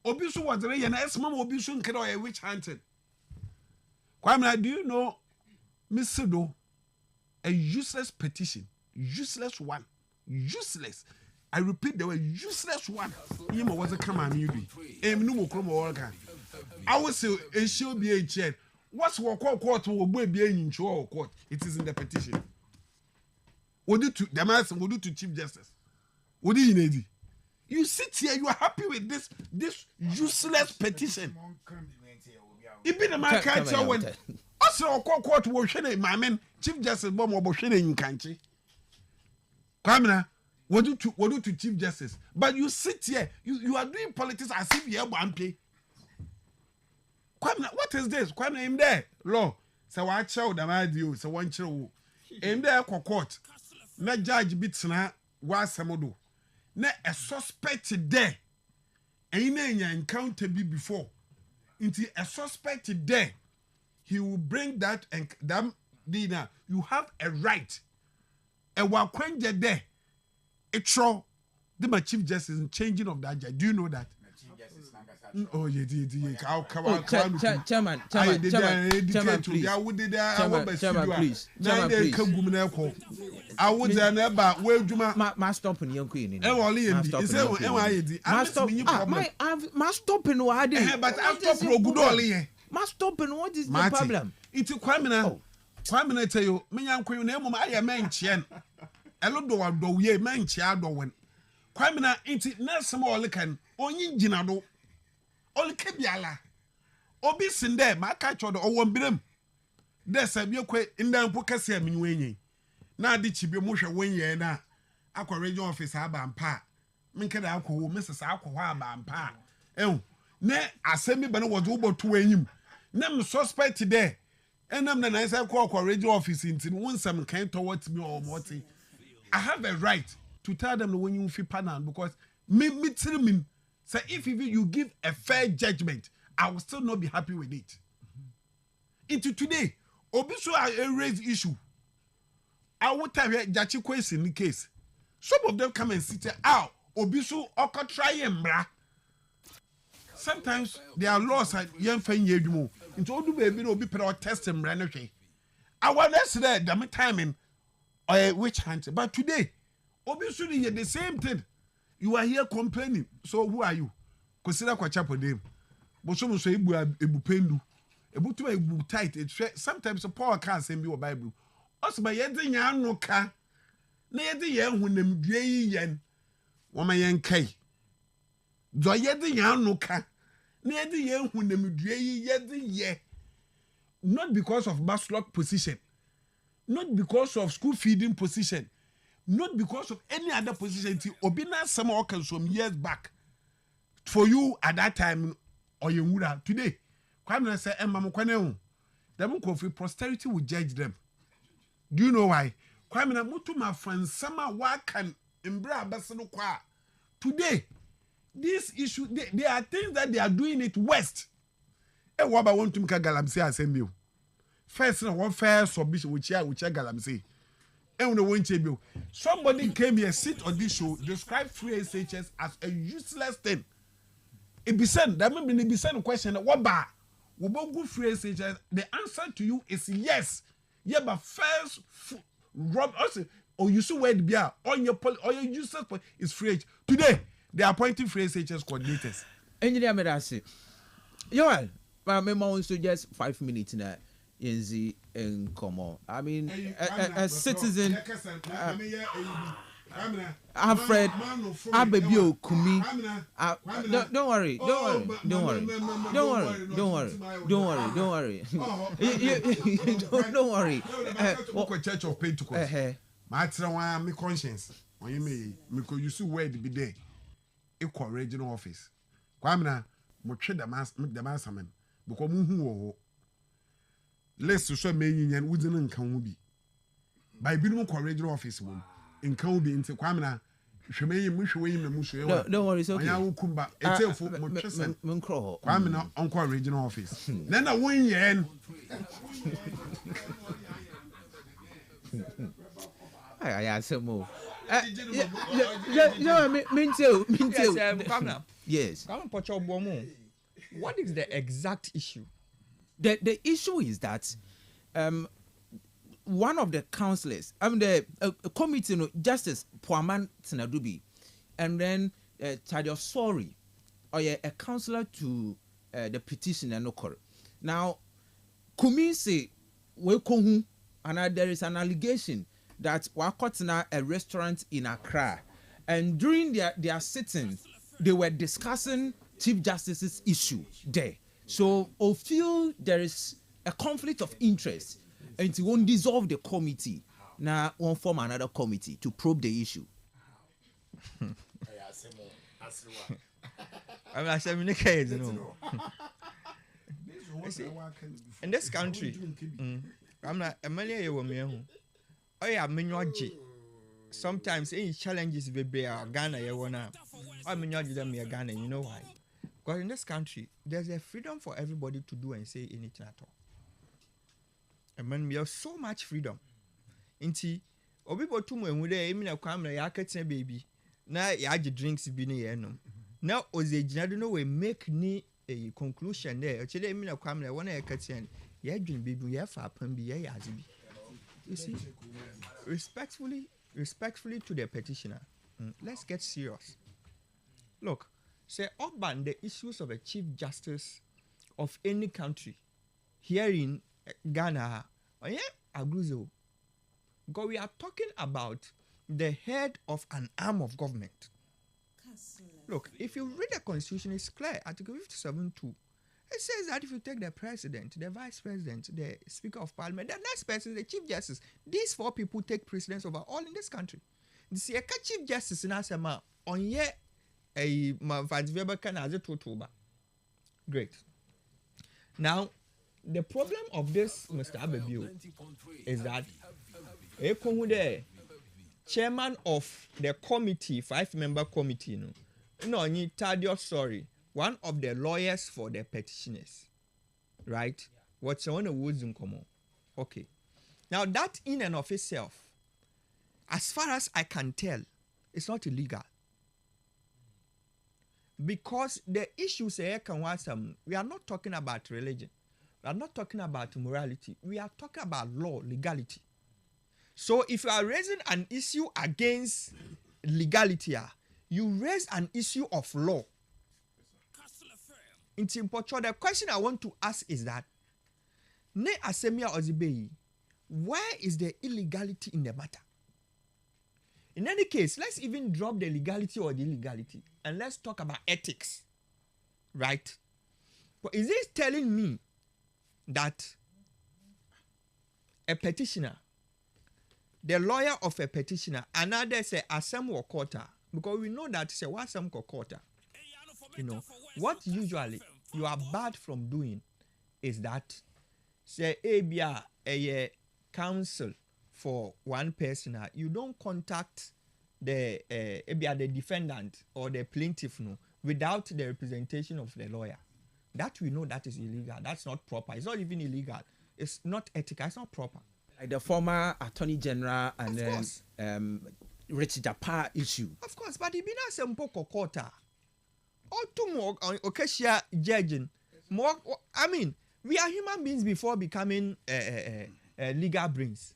Obi so was there na esma Obi so nkere a witch hunting. Kwamna, do you know Mr. A useless petition, useless one, useless. I repeat the word useless one. Yima was a come on you be. No more chromo. I will say it should be a chair. What's what court will be in court? It is in the petition. What do to the master will do to Chief Justice? What do you need? You sit here, you are happy with this useless petition. It be the man can't tell when also court will shine my man, Chief Justice Bomb or shine in country. Kamina. What do to Chief Justice? But you sit here, you are doing politics as if you have one pay. What is this? Kwame him there. Law. So I chow the radio, so one chow. Him there court. Na judge bits na was samodo. Na a suspect there. Ain't any encounter be before. Into a suspect there. He will bring that and damn dinner. You have a right. A wakwenja there. It's true. The Chief Justice is changing of that judge. Do you know that? Oh, yeah. Chairman, please. I would never wear Juma. Must stop in your queen. Must stop in what I did. But after Progudoli, must stop in what is the problem? It's a criminal. Criminal tell you, me young queen, I am mentioned. Elodo do ye menchi ado Kwamina inti na small likan onyi ginado olike biala obi sinde maka chodo owo mbirem de sabie kwe ndan po kase aminwenyi na ade chibe mo hwe wonye na akwa regional office aba mpa menke da akwa wo Mrs. akwa ho aba mpa ne asemi bana wo do boto anyim na me suspect there enam na nice akwa regional office intin won some kind towards me or moti I have a right to tell them when you feel panel because me tell me say if you give a fair judgment I will still not be happy with it. Into today obi so I raise issue I will tell you Jachi question in the case some of them come and sit out obi so oko try mbra sometimes there are laws that young fan yedumo into odu baby no obi pray test mbra no hwe I want yesterday damn timing witch hunt but today obi so the same thing you are here complaining so who are you consider kwa chapo dem but so ebu pendu ebu to ebu tight sometimes Paul can send me Bible also by yedi nya no ka na yedi ye hunam due yi yen wo ma yen kai do yedi nya no ka na yedi ye hunam due yi yedi ye not because of backslot position not because of school feeding position not because of any other position obi na some okay some years back for you at that time or you would have today kwame say emam kwane hu them go for posterity will judge them. Do you know why? Kwame na mutu ma fansama wa kan mbra abaseno kwa today this issue there are things that they are doing it west what about want to make galamsey assemble first na one first submission which galamsey somebody came here sit on this show describe free SHS as a useless thing. It be said that maybe be said question what ba we both go free SHS the answer to you is yes. Yeah, but first rob also or you see where the beer on your useless is free today they are appointing free SHS coordinators. Engineer Medasi. Yoel, my memo is just 5 minutes now. In common. I mean, a citizen. Alfred, Abebio Kumi. Don't worry. Don't worry. Church of Pentecost. My me conscience. When you may, because you see where to be there. Equal regional office. Kwamina, mo trade the masterman. Because who let's show me yin wouldn't can be. By being regional office one in can be into Kwamina. Don't worry, it's okay. I will come back. It's a for Muncro. Kwamina on regional office. Then I win yen. I some more. Me too. Yes. What is the exact issue? The issue is that one of the councillors, the committee, Justice Puaman Tinadubi, and then Tadio Sori, or a councillor to the petitioner Nokor. Now, Kumi say, and there is an allegation that Wakotna a restaurant in Accra, and during their sitting, they were discussing Chief Justice's issue there. So, I feel there is a conflict of interest, and it won't dissolve the committee. Now, won't form another committee to probe the issue. In this country, I'm not a million. Oh yeah, sometimes any challenges will be a Ghana. I mean, them Ghana. You know why? Because in this country, there's a freedom for everybody to do and say anything at all. And when we have so much freedom, inti obibo tumo enwure emi na kwam na ya ketin baby na ya age drinks bi ne ye no. Now oze ginado no we make ni a conclusion there. Actually emi na kwam na wona ya ketin ya dwin baby ya fa pam bi ya yazi bi. You see, respectfully to the petitioner, let's get serious. Look, say Oban the issues of a chief justice of any country here in Ghana, Agruzo. Because we are talking about the head of an arm of government. Look, if you read the constitution, it's clear. Article 57(2). It says that if you take the president, the vice president, the speaker of parliament, the next person, the chief justice, these four people take precedence over all in this country. This year, Chief Justice in Asama on ye a Manfadveba can as a totuba. Great. Now, the problem of this, Mr. Abebu, is that Ekomude, chairman of the committee, 5-member committee, one of the lawyers for the petitioners, right? What's on the woods in common? Okay. Now, that in and of itself, as far as I can tell, it's not illegal. Because the issues here we are not talking about religion. We are not talking about morality. We are talking about law, legality. So if you are raising an issue against legality, you raise an issue of law. It's important. The question I want to ask is that, ne asemia ozibei, where is the illegality in the matter? In any case, let's even drop the legality or the illegality and let's talk about ethics, right? But is this telling me that a petitioner, the lawyer of a petitioner, another say asem wakota, because we know that say wasam kokota. What usually you are bad from doing is that say a counsel for one person, you don't contact the defendant or the plaintiff without the representation of the lawyer. That we know that is illegal. That's not proper. It's not even illegal. It's not ethical. It's not proper. Like the former Attorney General and Richard Japa issue. Of course, but it be not simple kokota. Or two more occasional judging. More. I mean, we are human beings before becoming legal brains.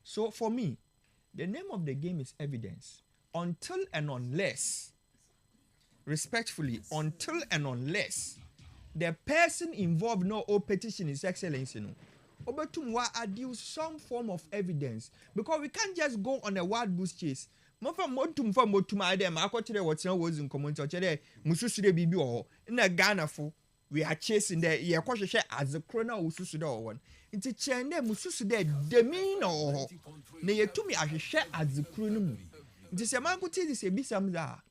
So for me, the name of the game is evidence. Until and unless, respectfully, until and unless the person involved petition His Excellency obetumwa adduce some form of evidence, because we can't just go on a wild goose chase. We are chasing the as a chrono one. It's a chain mususu de demino. Ne to me I share as the chrono. It is a man who tells a bisamza.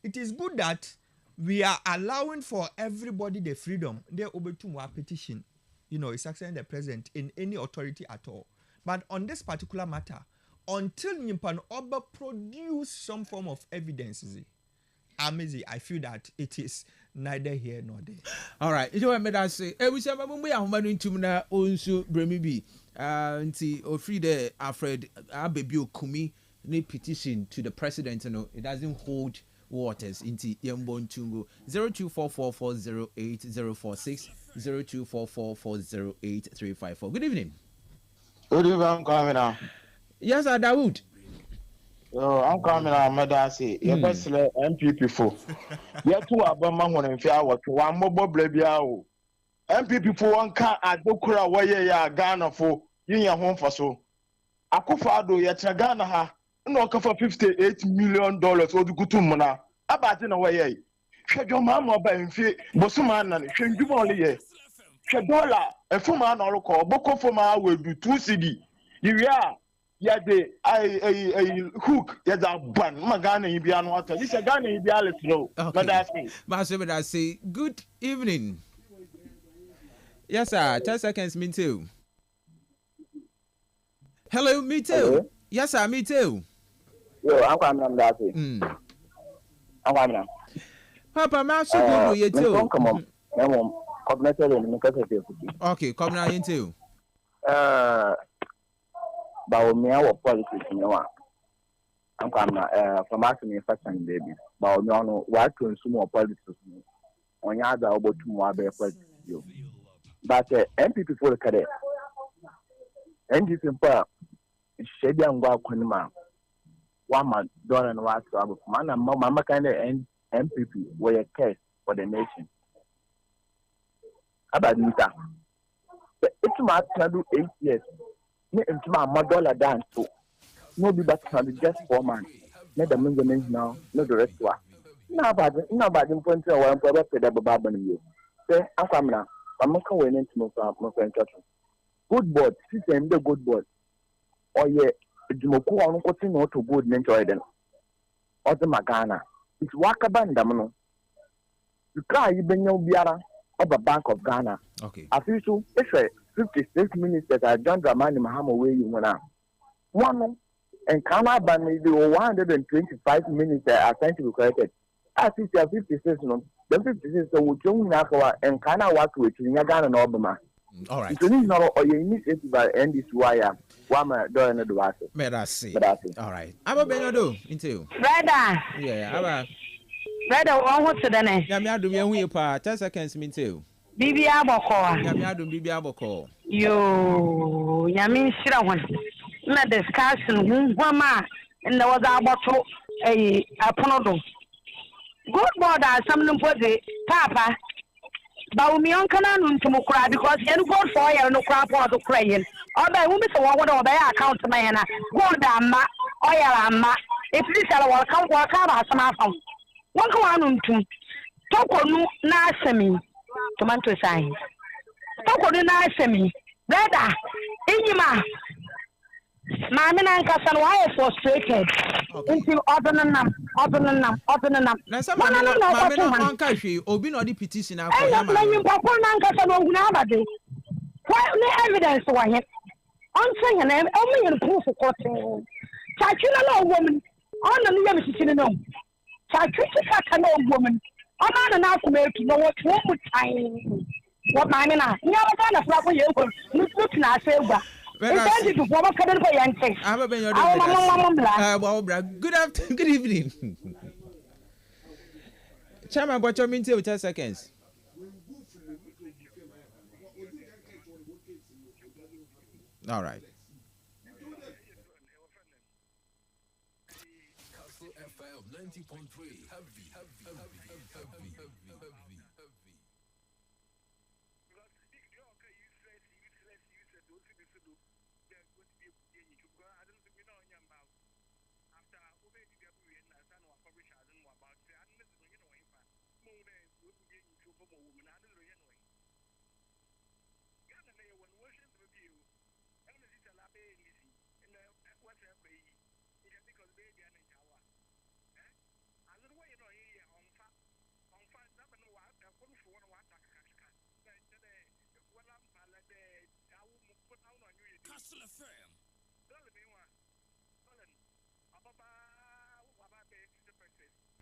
It is good that we are allowing for everybody the freedom. They obetumwa petition. It's actually the president in any authority at all. But on this particular matter, until Nimpan Oba produce some form of evidence, amazing, I feel that it is neither here nor there. All right. You know what I say? We say, we are going to na onsu bremibi. Nti ofri de Alfred Abebu Kumi ne petition to the president. It doesn't hold waters. Nti yembon tungo 0244408046 0244408354. Good evening. Good evening, I'm coming now. Yes, sir, Dawood. I'm coming now, Madasi. You're best MPP for. You're two Abama one and Fia, one mobile baby. MPP for one car at Bokura, where you are Ghana for in your home for so. Akufado, yet Ghana ha, no cover $58 million or the Gutumana. About in a way. Shed your mamma by Bosuman and Shen Jumoli. $1 a fuman or call Boko Foma will do 2 CD. You are. Yeah, a hook, there's a bun, Magana Ibian water. This is a Ghana Ibialis low. But that's me. Master, I say, good evening. Yes, sir. 10 seconds, me too. Hello, me too. Hello? Yes, sir, me too. Yo, I'm coming, that's it. I'm coming. Papa, I'm so good, you too. Come on. Okay, come now, you too. But me our politics, I'm coming from asking me first and baby. But no, why to consume more politics? On your other about to more politics. But MPP for the cadet. And this in part, Shady and Guaquanima. 1 month, dollar and what trouble. Man, and Mamma kind of MPP were a case for the nation. About Nita. It's my do 8 years. Into my $1 dance too. No be back to just 4 months. Not the maintenance now, not the rest of it. No bad in point to one for the Babban you. Say, I'm coming now. I'm not going into my friend. Good board, system the good board. Oh yeah, Jimoku on cutting out to good nature then. Or the Magana. It's Wakabandamano. You can't even know Biara of the Bank of Ghana. Okay. I feel so. It's 56 ministers are John Dramani Mahama where you went out. One and Ghana by maybe 125 ministers are sent to be corrected. I think 56 no. The 56 would join now for and Ghana work with Ghana and Obama. All right. So you know, or you need to by end this wire. One doing the water. Merasi. All right. Aba Benado into. Brother. Yeah, Aba. Brother, what to the next? Yami adum ye hu ye pa 10 seconds mintu. Bibi aboko. Yami adum bibi aboko. Yo, yami shira wan. Na discussion huma and there was about a ponodo. Good border some number papa. But we on canon to Mukra because you go for you no crap or to crying. Or by women so what over account man. Go down ma oil ma. If this will come work out as some one go on to talk no nasemi tomato signs. Talk no nasemi. Brother, Inima. Mammy and Kastle why frustrated. Until Ottenham. Na some man can she obi no the petition na I don't know you papa and Kastle nobody. Why no evidence why it? On saying and only in proof of court. Chachula woman. On the new machine no. Chachula no woman. I'm not an alphabet to know what woman time. What I mean, you never done a proper you. Look now, say, good evening. Chairman, but your minute with 10 seconds. All right. Kastle FM 90.3. Heavy. Kastle FM.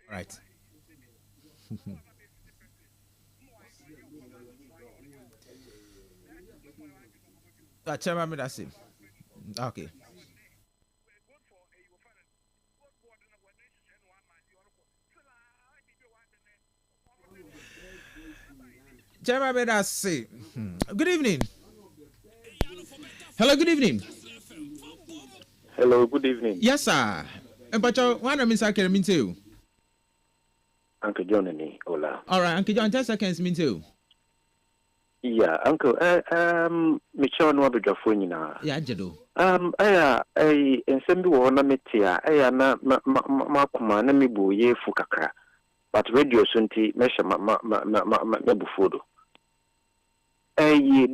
Right. Chairman, that's it. Okay. Chairman, that's it. Good evening. Hello, good evening. Hello, good evening. Yes, sir. But one of Mr. Kermin too. Uncle John and me, hola. All right, Uncle John, 10 seconds, me too. Yeah, Uncle, Michelle no be jafo nyina. Yeah, Jado. Ensem bi wo na metia, na makoma na mebu ye fu kakra. But radio so nti mesha ma bufodo.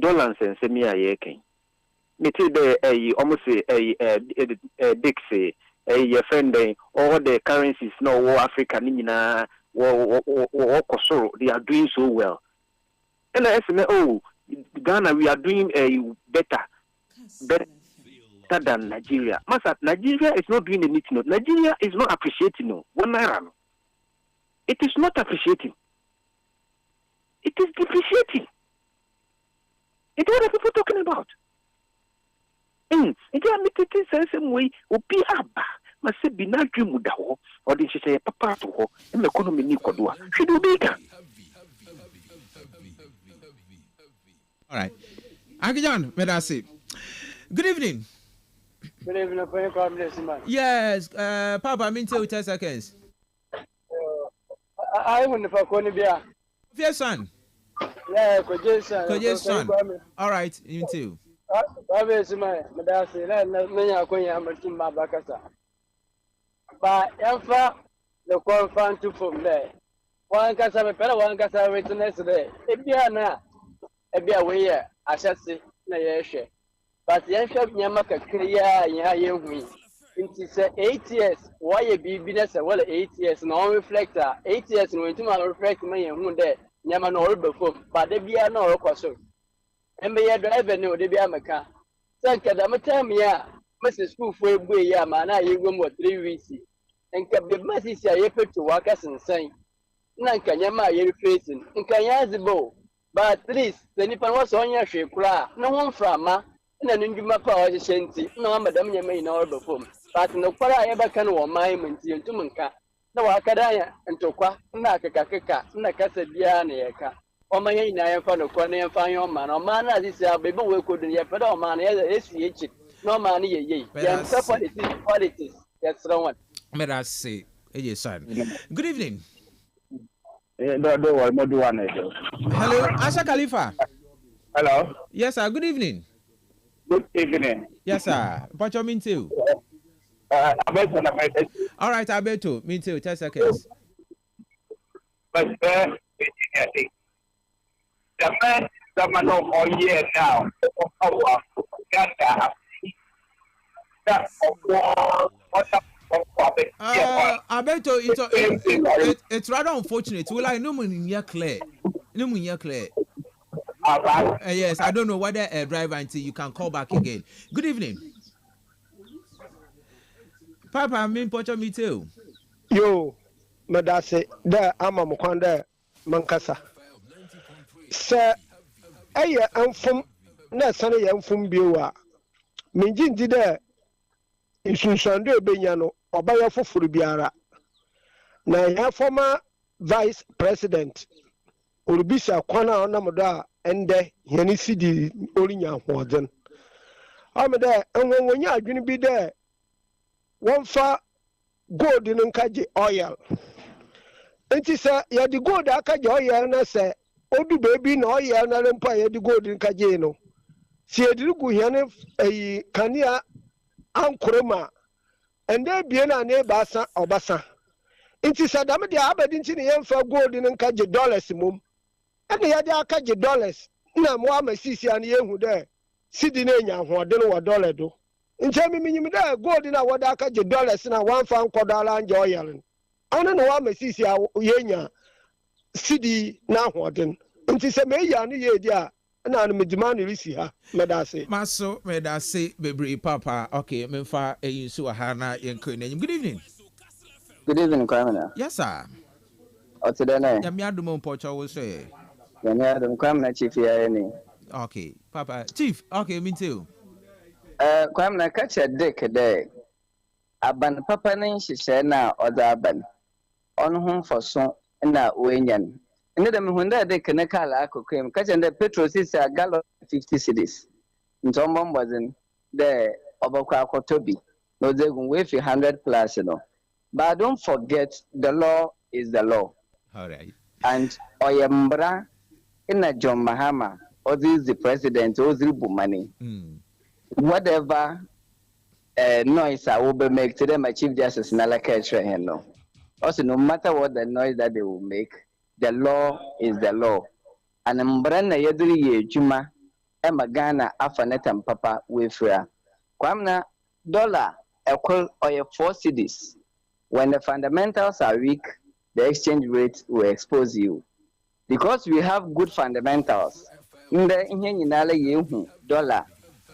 Dollars ensem ya ye ken. Meti de almost Dixie, your friend, all the currencies no Africa nyina wo kosoro, they are doing so well. And I say, oh, Ghana, we are doing better than Nigeria. Master, Nigeria is not doing anything. Nigeria is not appreciating. No, 1 naira. It is not appreciating. It is depreciating. It's what are people talking about? It is the same way. Opi aba, must be not dream with the or did she say papa to her and the economy ni kodua. She do bigger. All right. Uncle John, may I say? Good evening. Good evening, yes, Papa, I mean 10 seconds. I want to call you. Yes, son. Yeah, Koje's son. All right, you too. Obviously, my Madasi, many are going to my Bacasa. But Alpha, the confirm to from there. One Casa, one Casa written yesterday. If you are now. Ebi away I shall say na yeshe but yen shop nyama kakria nya ye hu Nti sɛ 8 years wɔyɛ biribi na sɛ wɔle 8 years na ɔn reflect a 8 years no wɔntumi a reflect ma yɛn hu dɛ nneɛma no ɔreba fam ba da biara na ɔrekɔ so mbɛyɛ driver ne ɔde bi ameka sɛ nka dɛm time yi a mɛsɛ sukuufoɔ ebue yi a maa na yɛwɔ mu wɔ 3 weeks nka bɛma sisi a yɛpɛto waka sensɛn na nka nneɛma a yɛrefeesi no nka yɛn adze bɔ but at least sɛ nipa no wɔsɛ ɔnyɛ hwee koraa ne ho mframa na ne ndwuma pa a ɔhyehyɛ nti na wɔn madam nneɛma nyinaa ɔreba fam but no kwara a yɛbɛka no wɔ ɔman mu nti yɛntum nka na wɔaka da yɛ ntokwa na akekakeka na kasa biara na yɛka ɔman yɛn nyinaa yɛmfa no kwa na yɛmfa nyɛ ɔman na ɔman no ade sɛ baabi wɔ ekodo no yɛpɛ dɛ ɔman no yɛsi yɛkyi na ɔman no yɛ yie yɛmpɛ politics yɛsrɛ wɔn. Mera say, son. Good evening. Don't worry, more do one. Hello, Asha Khalifa. Hello. Yes, sir. Good evening. Good evening. Yes, sir. What you mean too? All right, I bet too. Me too. 10 seconds. But the man, someone all year now. I bet it's rather unfortunate. Well, I know when you're clear. No, when you're clear. Yes, I don't know whether a driver until you can call back again. Good evening. Papa, I'm in Pocho me too. Yo, Madase, there, I'm a Mukanda, Mankasa. Sir, I am from Nasani, I'm from Biwa. Minjin did there. Insunsando Benyano, or by for Furubiara. Now, your former vice president, Urubisa Kwana Namoda, and the Yanisidi Olinya Warden. I'm there, and when you are going to be there, one for gold in Kaji oil. And she said, you had the gold Akaji oil, and I said, oh, do baby no oil, and empire the gold in Kajeno. She had the Guyana a Kania Ankroma, and there be an Basa or Basa. And she said, I'm the Aberdeen for gold in Kaji dollars, mum. And the other Kaji dollars. No more, my sister and you who there. Sitting in your $1 do. In time, me there, gold in our Kaji dollars and a $1 and joy. I don't know what my sister Yenya City now, Warden. And she said, May ya ni ya. And I'm a demand to see her, Medase. Maso, Medase, baby, Papa. Okay, Memfa, a Yusua Hana, Yanko. Good evening. Good evening, Criminal. Yes, sir. Or today, Yamiadum Pocha will say. Yamiadum Criminal Chief here. Okay, Papa. Chief, okay, me too. Criminal catch a dick a day. Aban Papa name she said now, or the Aban. On whom for so, and now, Wayne. And then when they can call Ako came, catching the petrol is a gallon 50 cities. In some wasn't there, Obaka Toby. No, they will wait 100 plus, you know. But don't forget, the law is the law. All right. And Oyambra in a John Mahama, or this the president, or Zibu money. Whatever noise I will make to them, my Chief Justice Nalaka. Also, no matter what the noise that they will make, the law is the law. And Mbrana Yadri Juma, Emma Ghana, Afanet and Papa Wifra. Kwamna dollar equal or 4 cities. When the fundamentals are weak, the exchange rate will expose you. Because we have good fundamentals, in the Inyanale Yehu, dollar,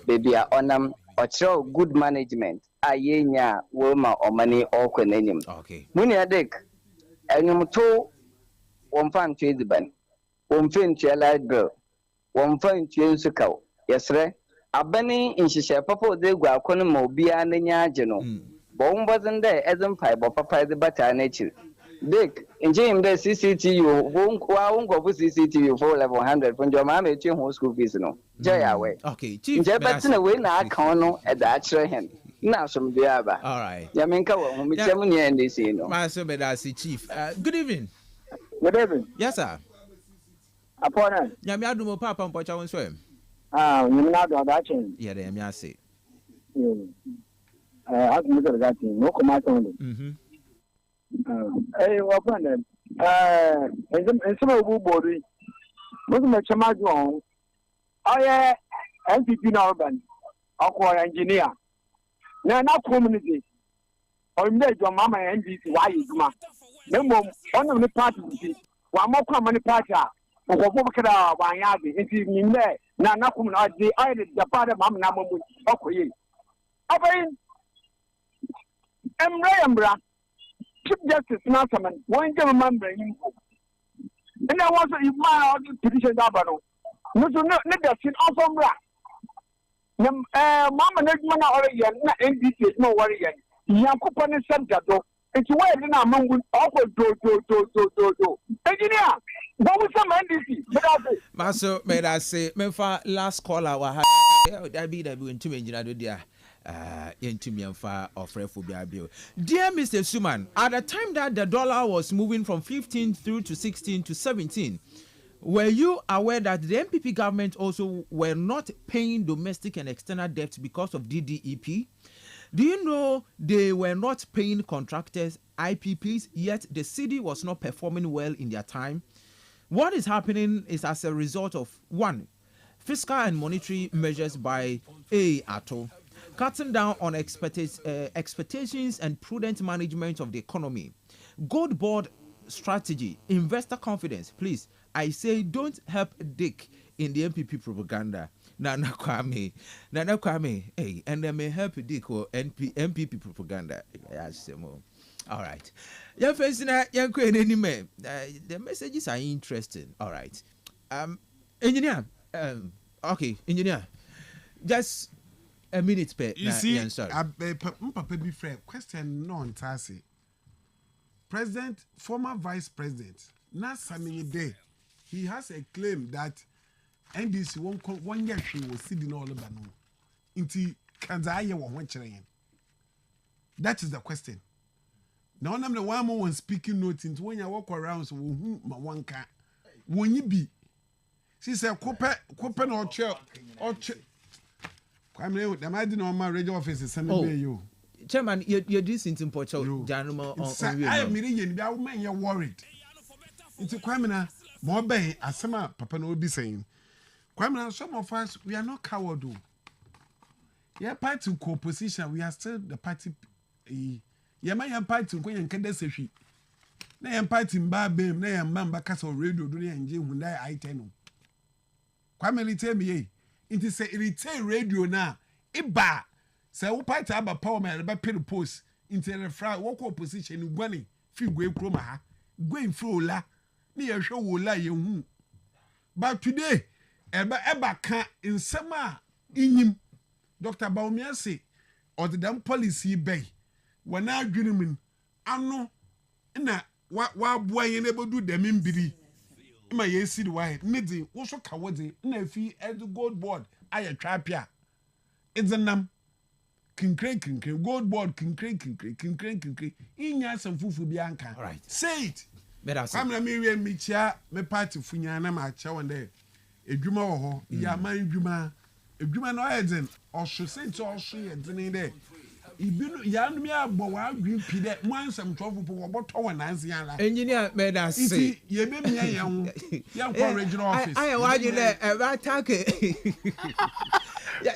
baby, onam, or show good management, Ayenya, Woma, or money, or Quenanium. Okay. Muniadek, and you two. One fan to the ban. One fin to a light bill. One fan to Suko. Yes, sir. A bunny in Shisha Papa de Guaconomo be an Yageno. Bone wasn't there as in pipe or papa the butter nature. Dick, in Jim, the CCTU won't go with CCTU for level 100 from your mamma to home school fees. No, Jay away. Okay, Chief. But in a way, now I can't at that hand. Now some diaba. All right. Yaminka, whom we and this, you know. Master Medasi, Chief. Good evening. Good evening. Yes, sir. Upon it. Yamiadumo Papa and Pocha and swim. You know that change. Yeah, they may say. I have to look at that thing. No comment on it. Hey, what happened? And some of the body. Wasn't a chamado. Oh, yeah. MPP now, Ben. Aqua engineer. Now, not community. or major mama NDC why is ma no more on the party one more common party or what one yard into me there now nothing I the father mamma number okay Embra Chief Justice Nassaman one remember him and I was my petition dabano no the sin also bra mama na dwuma na ɔreyɛ na NDC no wɔreyɛ nyankopɔ ne sɛmta do nti wɔyɛ na amangu ɔkɔ do engineer bɔmu sɛm NDC maso medase mefa last caller wa ha dabi ntumi engineer do dia yentumi amfa ofrefo bia bio. Dear Mr. Suman, at the time that the dollar was moving from 15 through to 16 to 17, were you aware that the MPP government also were not paying domestic and external debt because of DDEP? Do you know they were not paying contractors, IPPs, yet the city was not performing well in their time? What is happening is as a result of, 1, fiscal and monetary measures by ATO, cutting down on expectations and prudent management of the economy, gold board strategy, investor confidence. Please, I say don't help Dick in the MPP propaganda. Nana Kwame, hey, and they may help Dick or MPP propaganda. All right. Young the messages are interesting. All right. Engineer. Okay, engineer. Just a minute, you see, Papa be fair. Question non tasi. President, former vice president, not Sammy Day. He has a claim that NDC won't call 1 year she was sitting all over no. Inti Kanzaya one train. That is the question. Now I'm the one speaking note into when you walk around so my one car. When you be, she said, Copen or chair or chair. I'm the man on my radio office is sending you. Chairman, you're decent in Portugal. I am meeting that man, you're worried. It's a criminal. More bay, as some Papa will be saying. Criminal, some of us, we are not coward. Yeah, party co-position, we are still the party. Yeah, my party to go and can say she. Nay, I'm party in Barbim, nay, and Mamba Castle Radio, doing and Jim when I tell you. Kwame, tell me, it is a retail radio now. Iba. Say, what party about power man about pay the post into the fry, walk opposition in Gwenny, feel great chroma, going through la. Near show will lie you. But today, Eba can't in summer in him. Dr. Baumiasi or the damn policy bay. When now, gentlemen, I know, and what boy you never do them in biddy. My yes, see why, Middy, also cowardly, Nefi, as the gold board, I a trap ya. It's a num. King gold board, king crank. In ya some food for Bianca. All right. Say it. I'm a million Micha, me party Funyana, my chow and there. A Juma or ya mind Juma. A Juma no Eden, or should say to all she and then there. Yan me a bow, green pide, once I'm trouble for what to an answer. Engineer made us say, ye may be young regional office. I want you there, a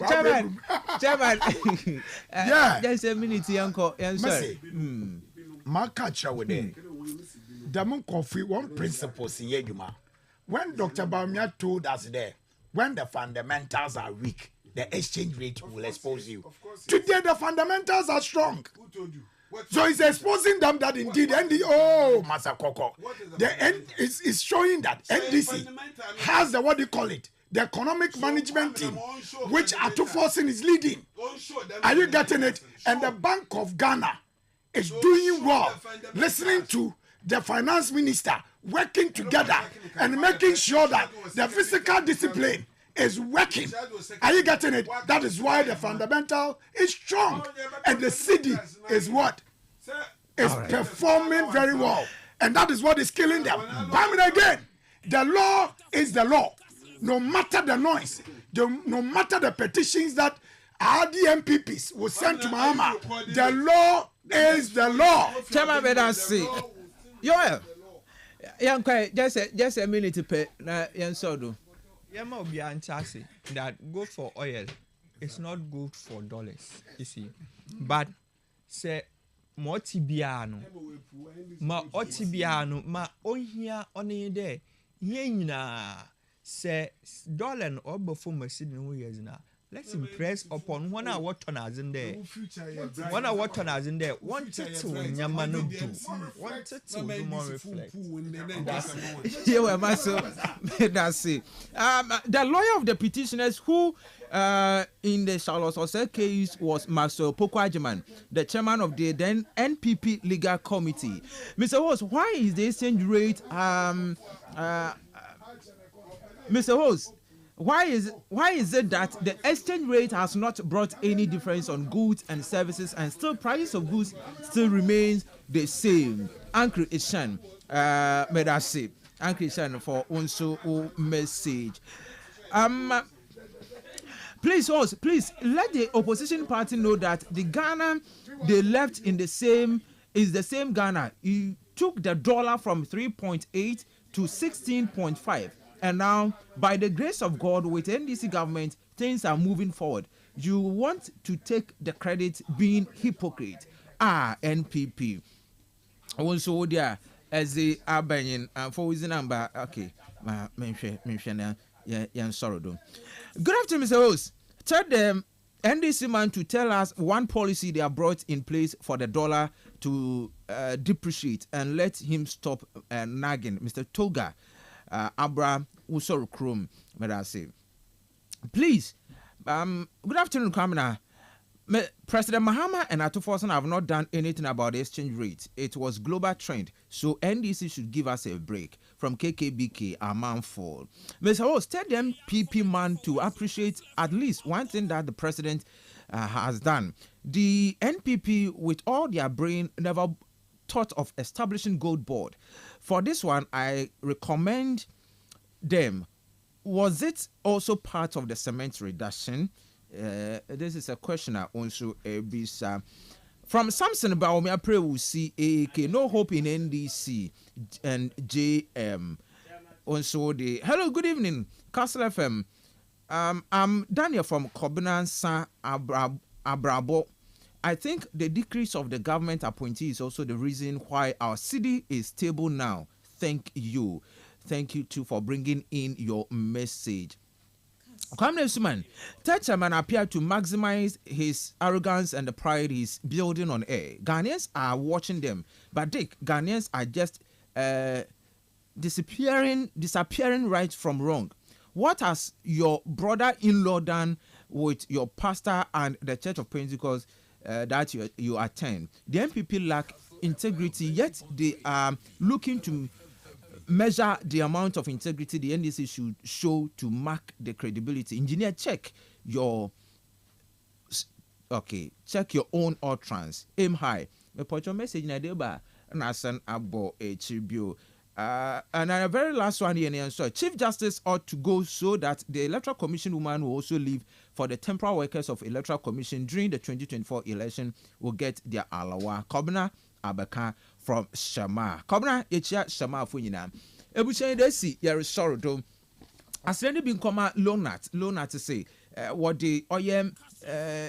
Chairman. Yeah, just a minute, uncle. Sorry. My catcher with them. Damon coffee, one principle in Yeguma. When Dr. Baumia told us there, when the fundamentals are weak, the exchange rate will expose you. Today, the fundamentals are strong. Who told you? So it's exposing them that indeed Masakoko. The end is showing that NDC has the what do you call it? The economic management team, which Atufosin is leading. Are you getting it? And the Bank of Ghana is doing well, listening to the finance minister, working together and making sure that the physical discipline is working. Are you getting it? That is why the fundamental is strong. And the city is what? Is performing very well. And that is what is killing them. But again, the law is the law. No matter the noise, no matter the petitions that RDMPPs will send to Mahama, the law is the law. Chairman, let us see. Yoel, young just a minute to pay. Young Sodo. Yama be antasi that go for oil. It's not good for dollars. You see, but say ma ɔte biara no ma ɔte biara no ma ɔhia ɔne dɛ hia nyinaa sɛ dollar no ɔbɔ fo machine no years na let's impress upon one a wɔtɔ na azin dɛ one a wɔtɔ na azin dɛ wɔn tete nyama no do wɔn tete do more reflect yeah well maso that's it. The lawyer of the petitioners who in the Charles Ose case was Master Pokwajiman, the chairman of the then NPP legal committee. Mr. Host, why is the exchange rate Mr. Host, why is it that the exchange rate has not brought any difference on goods and services, and still prices of goods still remains the same? Ankri Ishan, Medasi, Ankri Ishan for also message. Please, host, please let the opposition party know that the Ghana they left in the same is the same Ghana. You took the dollar from 3.8 to 16.5. And now, by the grace of God, with NDC government, things are moving forward. You want to take the credit being hypocrite. NPP. Also, there as the Albanian for his number. Okay, sorry. Good afternoon, Mr. Host. Tell them NDC man to tell us one policy they have brought in place for the dollar to depreciate, and let him stop nagging. Mr. Toga. Abra Usor Krum, Medasi. Please, good afternoon, Kamina. President Mahama and Atufosan have not done anything about the exchange rate. It was global trend, so NDC should give us a break. From KKBK, a man fall. Mr. Host, tell them PP man to appreciate at least one thing that the president has done. The NPP, with all their brain, never thought of establishing gold board. For this one, I recommend them. Was it also part of the cement reduction? This is a question I also bisa. From Samson Baomi, I pray we'll see AK. No hope in NDC and JM. Also the hello, good evening, Kastle FM. I'm Daniel from Kobina San Abrabo. I think the decrease of the government appointee is also the reason why our city is stable now. Thank you. Thank you too for bringing in your message. Kwame Suman, Thatcherman appeared to maximize his arrogance and the pride he's building on air. Ghanaians are watching them, but Dick, Ghanaians are just disappearing right from wrong. What has your brother-in-law done with your pastor and the Church of Pentecost that you attend? The MPP lack integrity, yet they are looking to measure the amount of integrity the NDC should show to mark the credibility. Engineer, check your own utterance. Aim high. Me put your message na deba na send abo a tribute. And a very last one here, so Chief Justice ought to go so that the Electoral Commission woman will also leave for the temporary workers of Electoral Commission during the 2024 election will get their alawa. Kobna Abaka from Shama. Kobna Echia Shama Funyina. Ebuchen Desi, Yeri Sorodo. As any been comma Lonat to say, what the Oyem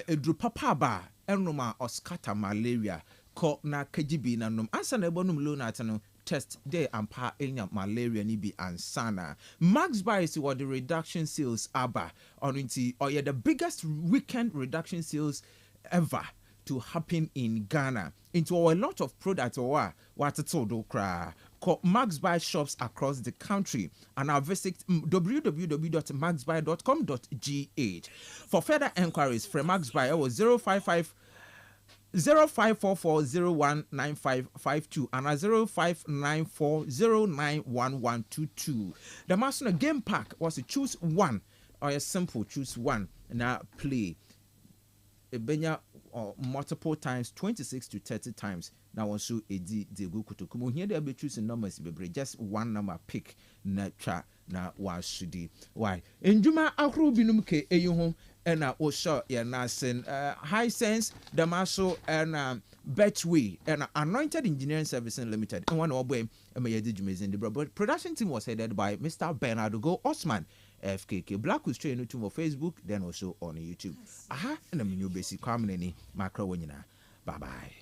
Drupapa ba, Enroma or scatter malaria, ko na KGB nanum, answer nebonum Lonatano. Test there and pa enya malaria ni bi ansana. Max buys what the reduction sales aba on into or the biggest weekend reduction sales ever to happen in Ghana into a lot of products or what it's all do cry. Max buy shops across the country and I'll visit www.maxbuy.com.gh. For further enquiries from Max buy was 0544019552 and 0594091122. The Master Game Pack was to choose one or a simple choose one now play. A benya or multiple times 26 to 30 times. Now also a d de go kutukumu. Here they be choosing numbers be just one number pick na cha na wa shudi. Why? Enjuma akru binum ke eyuhom and also yeah nasin high sense the maso and Betway and Anointed Engineering Services Limited and one of them the production team was headed by Mr. Bernardo Go Osman FKK Black was trained to Facebook then also on YouTube. Aha and a new basic community macro winner. Bye bye.